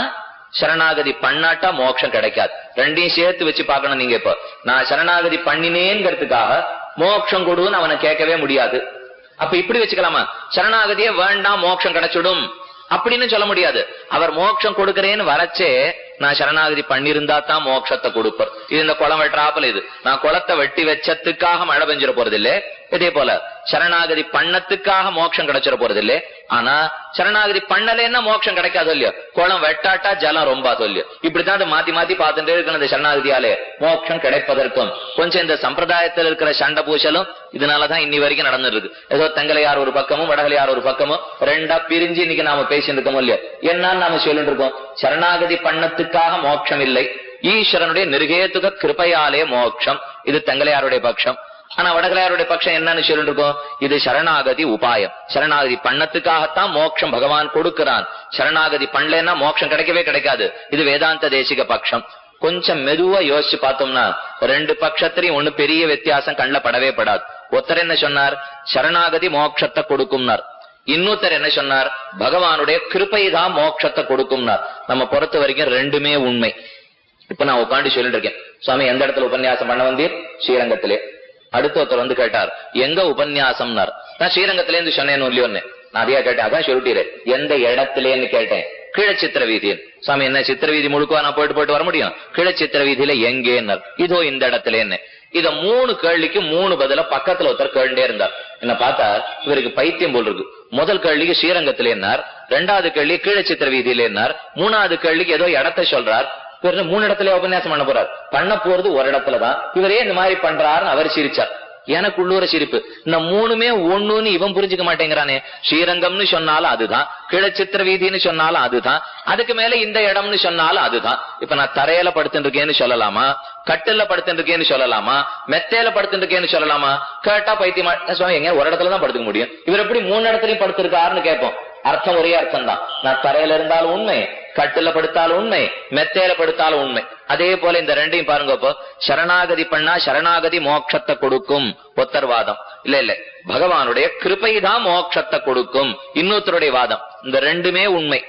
சரணாகதி பண்ணாட்டா மோட்சம் கிடைக்காது. ரெண்டையும் சேர்த்து வச்சு பார்க்கணும். நீங்க இப்ப நான் சரணாகதி பண்ணினேங்கிறதுக்காக மோட்சம் கொடுன்னு அவனை கேட்கவே முடியாது. அப்ப இப்படி வச்சுக்கலாமா? சரணாகதியே வேண்டாம் மோட்சம் கிடைச்சிடும் அப்படின்னு சொல்ல முடியாது. அவர் மோட்சம் கொடுக்கறேன்னு வரச்சே நான் சரணாகதி பண்ணிருந்தா தான் மோட்சத்தை கொடுப்பார். இது இந்த குளம் வெட்டுறாப்பல, இது நான் குளத்தை வெட்டி வச்சதுக்காக மழை பெஞ்சிட போறது இல்லை. இதே போல சரணாகதி பண்ணத்துக்காக மோட்சம் கிடைச்சிட போறது இல்லை. ஆனா சரணாகதி பண்ணலன்னா மோட்சம் கிடைக்காது இல்லையோ? குளம் வெட்டாட்டா ஜலம் ரொம்ப இல்லையோ? இப்படித்தான் மாத்தி மாத்தி பார்த்துட்டே இருக்கணும். இந்த சரணாகதியாலே மோட்சம் கிடைப்பதற்கும் கொஞ்சம் இந்த சம்பிரதாயத்தில் இருக்கிற சண்டை பூசலும் இதனாலதான் இன்னி வரைக்கும் நடந்துட்டு இருக்கு. ஏதோ தெங்கலையார் ஒரு பக்கமும் வடகலையார் ஒரு பக்கமும் ரெண்டா பிரிஞ்சு இன்னைக்கு நாம பேசிட்டு இருக்கோம் இல்லையா? என்னன்னு நாம சொல்லிட்டு இருக்கோம், சரணாகதி பண்ணத்துக்காக மோட்சம் இல்லை, ஈஸ்வரனுடைய நிருகேதுக கிருபையாலே மோட்சம். இது தெங்கலையாருடைய பட்சம். ஆனா வடகலையாருடைய பட்சம் என்னன்னு சொல்லிட்டு இருக்கோம், இது சரணாகதி உபாயம். சரணாகதி பண்ணத்துக்காகத்தான் மோட்சம் பகவான் கொடுக்கிறான், சரணாகதி பண்ணலன்னா மோட்சம் கிடைக்கவே கிடைக்காது. இது வேதாந்த தேசிக பட்சம். கொஞ்சம் மெதுவா யோசிச்சு பார்த்தோம்னா ரெண்டு பட்சத்திலையும் ஒண்ணு பெரிய வித்தியாசம் கண்ணில் படவே படாது. ஒருத்தர் என்ன சொன்னார், சரணாகதி மோட்சத்தை கொடுக்கும்னார். இன்னொருத்தர் என்ன சொன்னார், பகவானுடைய கிருபை தான் மோட்சத்தை கொடுக்கும்னார். நம்ம பொறுத்த வரைக்கும் ரெண்டுமே உண்மை. இப்ப நான் உட்காந்து சொல்லிட்டு இருக்கேன், சுவாமி எந்த இடத்துல உபன்யாசம் பண்ண வந்தீர்? ஸ்ரீரங்கத்திலே. அடுத்த ஒருத்தர் வந்து கேட்டார், எங்க உபன்யாசம்னார். நான் ஸ்ரீரங்கத்திலே இருந்து சொன்னேன்னு இல்லையோன்னு நான் அதையா கேட்டேன். அதான் சொல்லிட்டீரு, எந்த இடத்துலேன்னு கேட்டேன். கீழே சித்திர வீதியில். சுவாமி என்ன சித்திர வீதி முழுக்க நான் போயிட்டு வர முடியும்? கீழே சித்திர வீதியில எங்கேன்னார். இதோ இந்த இடத்துல என்ன. இத 3 கேள்விக்கு 3 பதில பக்கத்துல ஒருத்தர் கேள்விட்டே இருந்தார். என்ன பார்த்தா இவருக்கு பைத்தியம் போல் இருக்கு. முதல் கேள்விக்கு ஸ்ரீரங்கத்திலே என்னார், 2வது கேள்வி கீழே சித்திர வீதியில என்னார், 3வது கேள்விக்கு ஏதோ இடத்தை சொல்றார். 3 இடத்துல உபன்யாசம் பண்ண போறார். பண்ண போறது ஒரு இடத்துலதான். இவரே இந்த மாதிரி பண்றாருன்னு அவர் சிரிச்சார். எனக்கு உள்ளூர சிரிப்பு. இந்த 3மே ஒண்ணுன்னு இவன் புரிஞ்சுக்க மாட்டேங்கிறானே. ஸ்ரீரங்கம்னு சொன்னாலும் அதுதான், கீழே சித்திர வீதின்னு சொன்னாலும் அதுதான், அதுக்கு மேல இந்த இடம்னு சொன்னாலும் அதுதான். இப்ப நான் தரையில படுத்துட்டு இருக்கேன்னு சொல்லலாமா, கட்டில படுத்துட்டு இருக்கேன்னு சொல்லலாமா, மெத்தையில படுத்துட்டு இருக்கேன்னு சொல்லலாமா? கேட்டா பைத்தியமா எங்க ஒரு இடத்துலதான் படுத்துக்க முடியும், இவர் எப்படி 3 இடத்துலயும் படுத்திருக்காருன்னு கேட்போம். அர்த்தம் ஒரே அர்த்தம் தான். நான் தரையில இருந்தாலும் உண்மை, கட்டில படுத்தாலும் உண்மை, மெத்தையில படுத்தாலும் உண்மை. அதே போல இந்த ரெண்டையும் பாருங்க. இப்போ சரணாகதி பண்ணா சரணாகதி மோட்சத்தை கொடுக்கும் ஒத்தர் வாதம். இல்ல பகவானுடைய கிருபை தான் மோட்சத்தை கொடுக்கும் இன்னொருத்தருடைய வாதம். இந்த ரெண்டுமே உண்மை.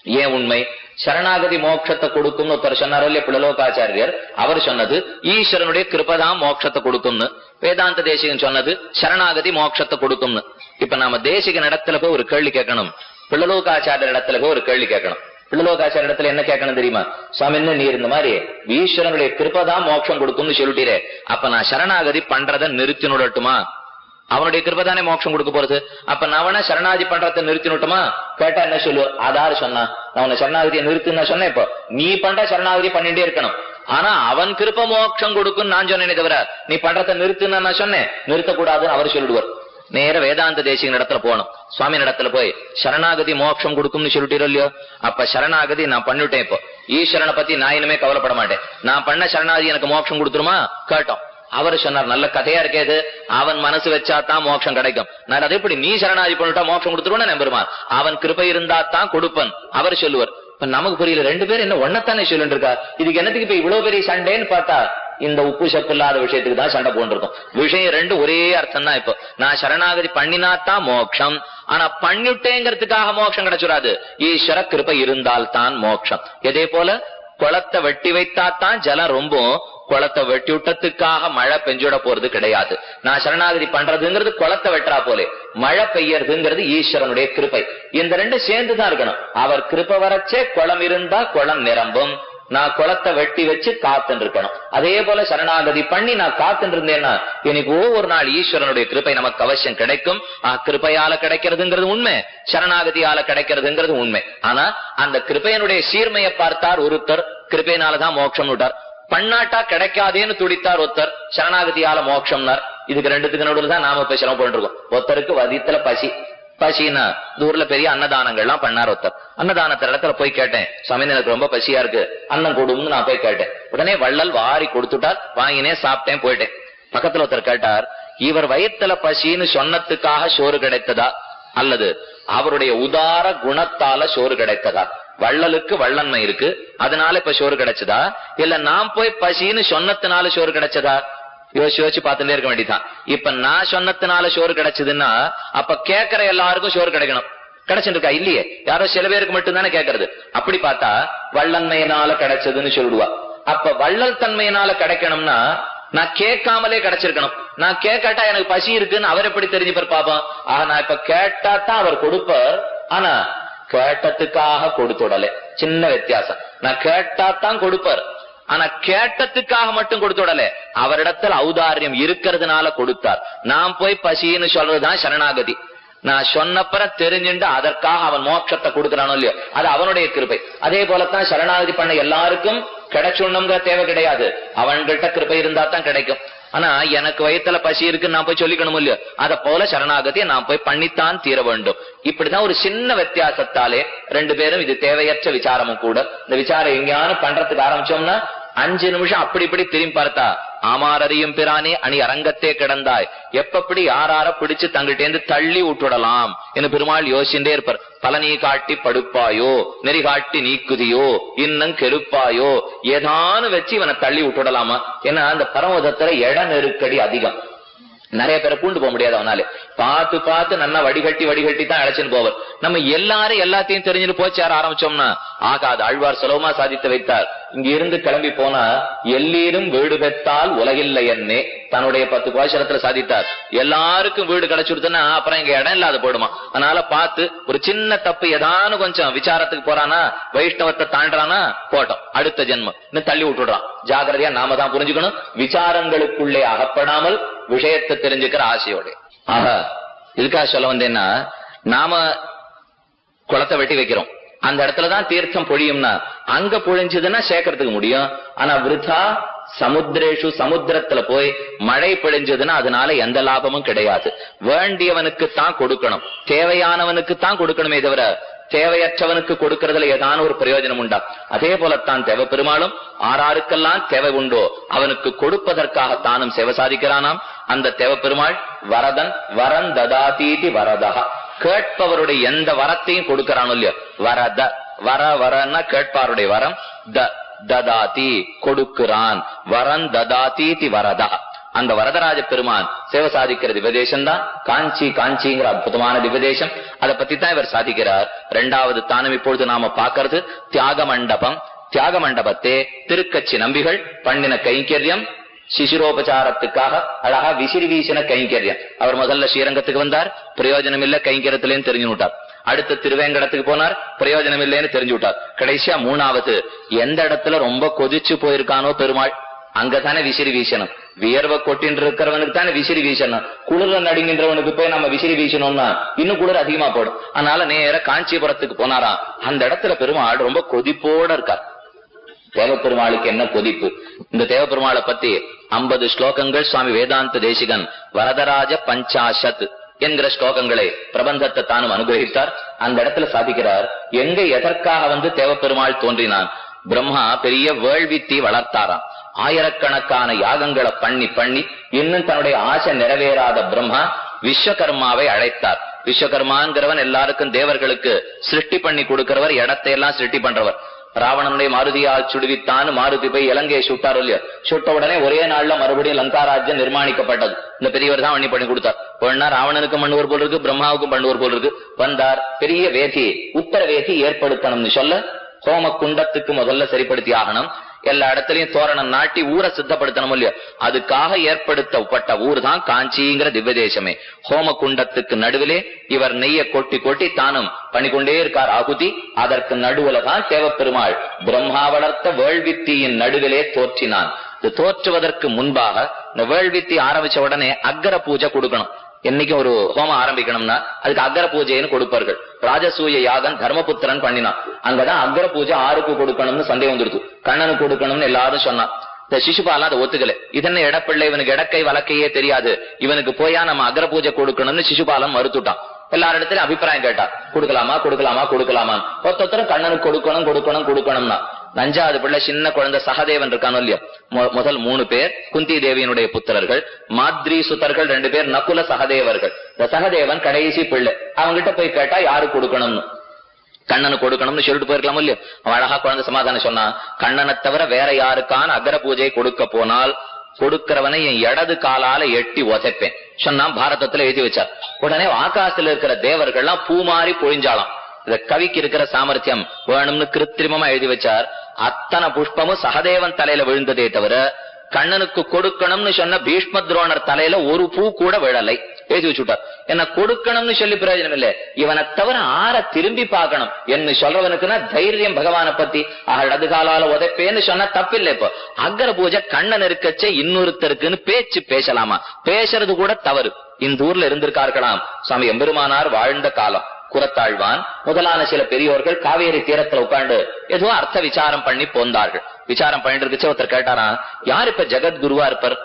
ஏன் உண்மை? சரணாகதி மோட்சத்தை கொடுக்கும்னு ஒருத்தர் சொன்னார் இல்லையா, புலலோகாச்சாரியர். அவர் சொன்னது ஈஸ்வரனுடைய கிருபை தான் மோட்சத்தை கொடுக்கும்னு. வேதாந்த தேசிகன் சொன்னது சரணாகதி மோட்சத்தை கொடுக்கும்னு. இப்ப நாம தேசிகன் இடத்துல போய் ஒரு கேள்வி கேட்கணும், பிள்ளலோகாச்சாரியர் இடத்துல போய் ஒரு கேள்வி கேட்கணும். பிள்ளலோகாச்சார இடத்துல என்ன கேட்கணும் தெரியுமா? சுவாமி, நீர் இந்த மாதிரி ஈஸ்வரனுடைய கிருபதான் மோட்சம் கொடுக்கும்னு சொல்லிட்டீரே, அப்ப நான் சரணாகதி பண்றதை நிறுத்தினுடட்டுமா? அவனுடைய கிருபதானே மோட்சம் கொடுக்க போறது. அப்ப நான் சரணாகதி பண்றதை நிறுத்தினுட்டுமா கேட்டா என்ன சொல்லுவார்? அதாரு சொன்னா நான் உன்னை சரணாகதியை நிறுத்துன்னு நான் சொன்னேன். இப்போ நீ பண்ற சரணாகதி பண்ணிட்டே இருக்கணும். ஆனா அவன் கிருப மோட்சம் கொடுக்கும் நான் சொன்னேனே தவிர நீ பண்றதை நிறுத்துன்னு நான் சொன்னேன், நிறுத்தக்கூடாதுன்னு அவர் சொல்லிடுவார். நேர வேதாந்த தேசிகன் இடத்துல போகணும். சுவாமி இடத்துல போய் சரணாகதி மோட்சம் கொடுக்கும்னு சொல்லிட்டீரோ இல்லையோ, அப்ப சரணாகதி நான் பண்ணிட்டேன். இப்போ ஈஸ்வரனை பத்தி நான் இனிமே கவலைப்பட மாட்டேன். நான் பண்ண சரணாகதி எனக்கு மோட்சம் கொடுத்துருமா கேட்டோம். அவர் சொன்னார், நல்ல கதையா இருக்கேது, அவன் மனசு வச்சா தான் மோட்சம் கிடைக்கும். நான் அதை எப்படி நீ சரணாகதி பண்ணிட்டா மோட்சம் கொடுத்துருவோன்னு நம்புருமான். அவன் கிருபை இருந்தா தான் கொடுப்பன் அவர் சொல்லுவார். இப்ப நமக்கு புரியல, ரெண்டு பேரும் என்ன ஒன்னத்தானே சொல்லிட்டு இருக்கா, இதுக்கு என்னத்துக்கு இப்ப இவ்வளவு பெரிய சண்டைன்னு பார்த்தா இந்த உப்பு சப்பு இல்லாத விஷயத்துக்கு தான் சண்டை போன்றிருக்கும். விஷயம் ரெண்டு ஒரே அர்த்தம் தான். இப்போ நான் சரணாகதி பண்ணினாத்தான் மோட்சம், ஆனா பண்ணிட்டேங்கிறதுக்காக மோட்சம் கிடைச்சிடாது. ஈஸ்வர கிருபை இருந்தால் தான் மோட்சம். இதே போல குளத்தை வெட்டி வைத்தாத்தான் ஜலம் ரொம்ப, குளத்தை வெட்டி விட்டதுக்காக மழை பெஞ்சுட போறது கிடையாது. நான் சரணாகதி பண்றதுங்கிறது குளத்தை வெட்டுறா போலே, மழை பெய்யறதுங்கிறது ஈஸ்வரனுடைய கிருபை. இந்த ரெண்டு சேர்ந்துதான் இருக்கணும். அவர் கிருபை வரச்சே குளம் இருந்தா குளம் நிரம்பும். நான் குளத்தை வெட்டி வச்சு காத்துன்னு இருக்கணும். அதே போல சரணாகதி பண்ணி நான் காத்துன்னு இருந்தேன்னா எனக்கு ஒவ்வொரு நாள் ஈஸ்வரனுடைய கிருபை நமக்கு அவசியம் கிடைக்கும். கிருபையால கிடைக்கிறதுங்கிறது உண்மை, சரணாகதியால கிடைக்கிறதுங்கிறது உண்மை. ஆனா அந்த கிருபையனுடைய சீர்மையை பார்த்தார் ஒருத்தர், கிருபையினாலதான் மோட்சம் விட்டார். பண்ணாட்டா கிடைக்காதேன்னு துடித்தார் ஒருத்தர், சரணாகதியால மோட்சம்னார். இதுக்கு ரெண்டுத்துக்கு நடுவில் தான் நாம இப்ப சிரமம் பண்ணிருக்கோம். ஒருத்தருக்கு வதித்துல பசினா ஊர்ல பெரிய அன்னதானங்கள்லாம் பண்ணார் ஒருத்தர். அன்னதானத்து இடத்துல போய் கேட்டேன், சுவாமி எனக்கு ரொம்ப பசியா இருக்கு, அன்னம் கொடுன்னு நான் போய் கேட்டேன். உடனே வள்ளல் வாரி கொடுத்துட்டார், வாங்கினே சாப்பிட்டேன் போயிட்டேன். பக்கத்துல ஒருத்தர் கேட்டார், இவர் வயிற்றுல பசின்னு சொன்னதுக்காக சோறு கிடைத்ததா அல்லது அவருடைய உதார குணத்தால சோறு கிடைத்ததா? வள்ளலுக்கு வள்ளன்மை இருக்கு, அதனால இப்ப சோறு கிடைச்சதா, இல்ல நாம் போய் பசின்னு சொன்னதுனால சோறு கிடைச்சதா? யோசிச்சு பார்த்துட்டே இருக்க வேண்டியதான். இப்ப நான் சொன்னதுனால சோறு கிடைச்சதுன்னா அப்ப கேட்கிற எல்லாருக்கும் சோறு கிடைக்கணும். கிடைச்சிட்டு இருக்கா இல்லையே, யாரோ சில பேருக்கு மட்டும்தானே கேட்கறது. அப்படி பார்த்தா வள்ளன்மையினால கிடைச்சதுன்னு சொல்லிடுவா. அப்ப வள்ளல் தன்மையினால கிடைக்கணும்னா நான் கேட்காமலே கிடைச்சிருக்கணும். நான் கேட்காட்டா எனக்கு பசி இருக்குன்னு அவர் எப்படி தெரிஞ்சுப்பார் பாப்போம். ஆக நான் இப்ப கேட்டா தான் அவர் கொடுப்பார், ஆனா கேட்டதுக்காக கொடுத்துடல. சின்ன வித்தியாசம். நான் கேட்டா தான் கொடுப்பார், ஆனா கேட்டதுக்காக மட்டும் கொடுத்து விடல, அவரிடத்துல ஔதாரியம் இருக்கிறதுனால கொடுத்தார். நான் போய் பசின்னு சொல்றதுதான் சரணாகதி. நான் சொன்னப்பற தெரிஞ்சுட்டு அதற்காக அவன் மோட்சத்தை கொடுக்கிறானோ இல்லையோ, அது அவனுடைய கிருபை. அதே போலத்தான் சரணாகதி பண்ண எல்லாருக்கும் கிடைச்சுண்ணுங்கிற தேவை கிடையாது, அவன்கிட்ட கிருபை இருந்தா தான் கிடைக்கும். ஆனா எனக்கு வயிற்றுல பசி இருக்குன்னு நான் போய் சொல்லிக்கணும் இல்லையோ, அத போல சரணாகதியை நான் போய் பண்ணித்தான் தீர வேண்டும். இப்படிதான் ஒரு சின்ன வித்தியாசத்தாலே ரெண்டு பேரும் இது தேவையற்ற விசாரமும் கூட. இந்த விசாரம் எங்கேயானு பண்றதுக்கு ஆரம்பிச்சோம்னா 5 நிமிஷம் அப்படி இப்படி திரும்பி பார்த்தா ஆமாரறியும் பிரானே அணி அரங்கத்தே கிடந்தாய், எப்பப்படி யாரார பிடிச்சு தங்கிட்டேந்து தள்ளி விட்டுடலாம் என்று பெருமாள் யோசிச்சுட்டே இருப்பார். பலனீ காட்டி படுப்பாயோ, நெறி காட்டி நீக்குதியோ, இன்னும் கெடுப்பாயோ, ஏதானு வச்சு இவனை தள்ளி விட்டுடலாமா? ஏன்னா அந்த பரமதத்துல இட நெருக்கடி அதிகம். நிறைய பேரை கூண்டு போக முடியாது அவனால. பார்த்து பார்த்து நல்லா வடிகட்டி தான் அழைச்சின்னு போவர். நம்ம எல்லாரும் எல்லாத்தையும் தெரிஞ்சுட்டு போச்சு ஆரம்பிச்சோம்னா ஆகாது. ஆழ்வார் சுலபமா சாதித்து வைத்தார். இங்க இருந்து கிளம்பி போனா எல்லீரும் வீடு பெற்றால் உலகில்லை என்னே தன்னுடைய 10 பாசுரத்துல சாதித்தார். எல்லாருக்கும் வீடு கிடைச்சுடுதுன்னா அப்புறம் இங்க இடம் இல்லாத போயிடுமா. அதனால பார்த்து ஒரு சின்ன தப்பு ஏதானு கொஞ்சம் விசாரத்துக்கு போறானா, வைஷ்ணவத்தை தாண்டானா போட்டோம், அடுத்த ஜென்மம் இன்னும் தள்ளி விட்டுடுறான். ஜாகிரதையா நாம தான் புரிஞ்சுக்கணும், விசாரங்களுக்குள்ளே அகப்படாமல் விஷயத்தை தெரிஞ்சுக்கிற ஆசையோட. ஆக இதுக்காக சொல்ல வந்தேன்னா, நாம குளத்தை வெட்டி வைக்கிறோம், அந்த இடத்துலதான் தீர்த்தம் பொழியும்னா அங்க பொழிஞ்சதுன்னா சேர்க்கறதுக்கு முடியும். ஆனா விருதா சமுத்திரேஷு சமுத்திரத்துல போய் மழை பொழிஞ்சதுன்னா அதனால எந்த லாபமும் கிடையாது. வேண்டியவனுக்கு தான் கொடுக்கணும், தேவையானவனுக்கு தான் கொடுக்கணுமே தவிர தேவையற்றவனுக்கு கொடுக்கறதுல ஏதான ஒரு பிரயோஜனம் உண்டா? அதே போலத்தான் தேவ பெருமாளும் ஆறாருக்கெல்லாம் தேவை உண்டோ அவனுக்கு கொடுப்பதற்காக தானும் சேவை சாதிக்கிறானாம். அந்த தேவ பெருமாள் வரதன், வரன் ததாதீதி வரதா, கேட்பவருடைய எந்த வரத்தையும் கொடுக்கிறானோ இல்லையோ. வரத வர வரன்னா கேட்பாருடைய வரம், ததாதி கொடுக்கிறான், வரன் ததாதீதி வரதா. அந்த வரதராஜ பெருமான் சேவை சாதிக்கிற திவ்யதேசம் தான் காஞ்சிங்கிற அற்புதமான திவ்யதேசம். அதை பத்தி தான் இவர் சாதிக்கிறார். 2வது தானம் இப்பொழுது நாம பாக்கிறது தியாக மண்டபம். தியாக மண்டபத்தே திருக்கச்சி நம்பிகள் பண்ணின கைங்கரியம் சிசிரோபச்சாரத்துக்காக அழகா விசிறி வீசின கைங்கரியம். அவர் முதல்ல ஸ்ரீரங்கத்துக்கு வந்தார், பிரயோஜனம் இல்ல, கைங்கரியத்திலேன்னு தெரிஞ்சு விட்டார். அடுத்து திருவேங்கடத்துக்கு போனார், பிரயோஜனம் இல்லைன்னு தெரிஞ்சு விட்டார். கடைசியா மூணாவது எந்த இடத்துல ரொம்ப கொதிச்சு போயிருக்கானோ பெருமாள், அங்கதானே விசிறி வீசணும். வியர்வை கொட்டின்னு இருக்கிறவனுக்கு தானே விசிறி வீசணும். குளிர நடுங்கின்றவனுக்கு போய் நம்ம விசிறி வீசணும்னா இன்னும் குளிர் அதிகமா போடும். அதனால நேர காஞ்சிபுரத்துக்கு போனாராம். அந்த இடத்துல பெருமாள் ரொம்ப கொதிப்போட இருக்கார். தேவப்பெருமாளுக்கு என்ன கொதிப்பு! இந்த தேவப்பெருமாளை பத்தி 50 ஸ்லோகங்கள் சுவாமி வேதாந்த தேசிகன் வரதராஜ பஞ்சாசத் என்கிற ஸ்லோகங்களை பிரபந்தத்தை தானும் அனுகிரகித்தார். அந்த இடத்துல சாதிக்கிறார், எங்க எதற்காக தேவப்பெருமாள் தோன்றினான். பிரம்மா பெரிய வேள்வித்தி வளர்த்தாராம். ஆயிரக்கணக்கான யாகங்களை பண்ணி இன்னும் தன்னுடைய ஆசை நிறைவேறாத பிரம்மா விஸ்வகர்மாவை அழைத்தார். விஸ்வகர்மாங்கிறவன் எல்லாருக்கும் தேவர்களுக்கு சிருஷ்டி பண்ணி கொடுக்கிறவர், இடத்தை எல்லாம் சிருஷ்டி பண்றவர். ராவணனுடைய மாருதியால் சுடுவித்தான், மாருதி போய் இலங்கையை சுட்டார் இல்லையா, சுட்ட உடனே ஒரே நாள்ல மறுபடியும் லங்காராஜ்யம் நிர்மாணிக்கப்பட்டது. இந்த பெரியவர் தான் பண்ணி கொடுத்தார். ஒன்னா ராவணனுக்கும் பண்ணுவர் போல் இருக்கு, பிரம்மாவுக்கும் பண்ணுவர் போல் இருக்கு. வந்தார், பெரிய வேதி உத்தர வேதி ஏற்படுத்தணும்னு சொல்ல ஹோம குண்டத்துக்கு முதல்ல சரிப்படுத்தி ஆகணும். எல்லா இடத்துலயும் தோரணம் நாட்டி ஊரை சித்தப்படுத்தணும் இல்லையா, அதுக்காக ஏற்படுத்தப்பட்ட ஊர் தான் காஞ்சிங்கிற திவ்ய தேசமே. ஹோம குண்டத்துக்கு நடுவிலே இவர் நெய்ய கொட்டி கொட்டி தானும் பண்ணிக்கொண்டே இருக்கார் ஆகுதி. அதற்கு நடுவுல தான் தேவப்பெருமாள் பிரம்மா வளர்த்த வேள்வித்தியின் நடுவிலே தோற்றினான். இது தோற்றுவதற்கு முன்பாக இந்த வேள்வித்தி ஆரம்பிச்ச உடனே அக்கர பூஜை கொடுக்கணும். என்னைக்கு ஒரு ஹோமம் ஆரம்பிக்கணும்னா அதுக்கு அக்கர பூஜைன்னு கொடுப்பார்கள். ராஜசூய யாகம் தர்மபுத்திரன் பண்ணினான். அங்கதான் அக்கர பூஜை ஆருக்கு கொடுக்கணும்னு சந்தேகம் வந்துடுது. கண்ணனுக்கு கொடுக்கணும்னு எல்லாரும் சொன்னான். இந்த சிசுபாலாம் அதை ஒத்துக்கல. இதென்ன இடப்பிள்ளை, இவனுக்கு இடக்கை வழக்கையே தெரியாது, இவனுக்கு போயா நம்ம அக்கர பூஜை கொடுக்கணும்னு சிசுபாலம் மறுத்துட்டான். எல்லாரிடத்திலும் அபிப்பிராயம் கேட்டா, கொடுக்கலாமா கொடுக்கலாமா கொடுக்கலாமான்னு. ஒருத்தரும் கண்ணனுக்கு கொடுக்கணும் கொடுக்கணும் கொடுக்கணும்னா, 5வது பிள்ளை சின்ன குழந்தை சகதேவன் இருக்கானோ இல்லையா, முதல் 3 பேர் குந்தி தேவியினுடைய புத்திரர்கள், மாத்ரி சுதர்கள் 2 பேர் நகுல சகதேவர்கள். இந்த சகதேவன் கடைசி பிள்ளை. அவங்கிட்ட போய் கேட்டா யாரு கொடுக்கணும்னு, கண்ணனுக்கு கொடுக்கணும்னு சொல்லிட்டு போயிருக்கலாம் இல்லையா. அவன் அழகா குழந்தை சமாதானம் சொன்னா, கண்ணனை தவிர வேற யாருக்கான அகர பூஜை கொடுக்க போனால் கொடுக்கிறவனை என் இடது காலால எட்டி உதைப்பேன் சொன்னா பாரதத்துல எழுதி வச்சார். உடனே ஆகாசத்துல இருக்கிற தேவர்கள்லாம் பூ மாறி பொழிஞ்சாலாம். இத கவிக்கு இருக்கிற சாமர்த்தியம் வேணும்னு கிருத்திரிமமா எழுதி வச்சார். அத்தனை புஷ்பமும் சகதேவன் தலையில விழுந்ததே தவிர கண்ணனுக்கு கொடுக்கணும்னு சொன்ன பீஷ்ம துரோணர் தலையில ஒரு பூ கூட விழலை. எழுதி வச்சுட்டார். என்ன கொடுக்கணும்னு சொல்லி பிரயோஜனம் இல்லை, இவனை தவிர ஆற திரும்பி பார்க்கணும் என்று சொல்றவனுக்குன்னா தைரியம் பகவானை பத்தி இடது காலால உதைப்பேன்னு சொன்னா தப்பில்லை. இப்போ அக்கர பூஜை கண்ணன் இருக்கச்சே இன்னொருத்தருக்குன்னு பேச்சு பேசலாமா, பேசுறது கூட தவறு. இந்த ஊர்ல இருந்திருக்கார்களாம் சுவாமி எம்பெருமானார் வாழ்ந்த காலம். குரத்தாழ்வான் முதலான சில பெரியோர்கள் காவேரி தீரத்துல உட்காந்து ஏதோ அர்த்த விசாரம் பண்ணி போந்தார்கள். விசாரம் பண்ணிட்டு இருந்துச்சு. ஒருத்தர் கேட்டாராம், யார் இப்ப ஜெகத்குருவா இருப்பார்,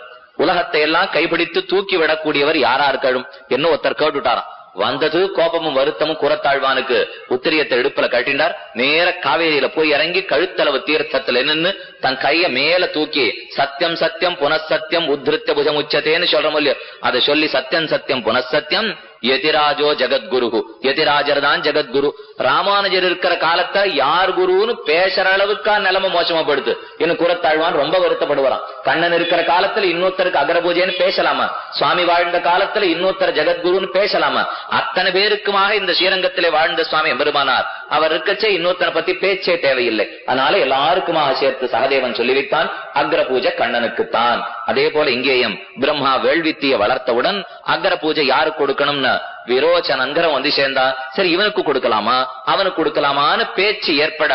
உலகத்தை எல்லாம் கைப்பிடித்து தூக்கி விடக்கூடியவர் யாரா இருக்கணும் என்ன ஒருத்தர் கேட்டுட்டாராம். வந்தது கோபமும் வருத்தமும் குரத்தாழ்வானுக்கு. உத்திரியத்தை இடுப்புல கட்டினார். நேர காவேரியில போய் இறங்கி கழுத்தளவு தீர்த்தத்துல நின்று தன் கைய மேல தூக்கி சத்தியம் சத்தியம் புனசத்தியம் உத்ருத்த புஜம் உச்சத்தேன்னு சொல்றோம் இல்லையோ, அதை சொல்லி சத்தியம் சத்தியம் புனசத்தியம் யதிராஜோ ஜெகத்குரு, யதிராஜர் தான் ஜெகத்குரு. ராமானுஜர் இருக்கிற காலத்தை யார் குருன்னு பேசுற அளவுக்கா நிலைமை மோசமா படுத்து இன்னும் குரத்தாழ்வான் ரொம்ப வருத்தப்படுவாராம். கண்ணன் இருக்கிற காலத்துல இன்னொருத்தருக்கு அகர பூஜைன்னு பேசலாமா, சுவாமி வாழ்ந்த காலத்துல இன்னொருத்தர் ஜெகத்குருன்னு பேசலாமா? அத்தனை பேருக்குமாக இந்த ஸ்ரீரங்கத்திலே வாழ்ந்த சுவாமி எம்பெருமானார் அவர் இருக்கச்சே இன்னொருத்தனை பத்தி பேச்சே தேவையில்லை. அதனால எல்லாருக்குமாக சேர்த்து சகதேவன் சொல்லிவிட்டான், அக்ர பூஜை கண்ணனுக்குத்தான். அதே போல இங்கேயும் பிரம்மா வேள்வித்திய வளர்த்தவுடன் அக்ர பூஜை யாருக்கு கொடுக்கணும்னு விரோச்சனங்கிற சேர்ந்தா. சரி இவனுக்கு கொடுக்கலாமா அவனுக்கு கொடுக்கலாமான்னு பேச்சு ஏற்பட,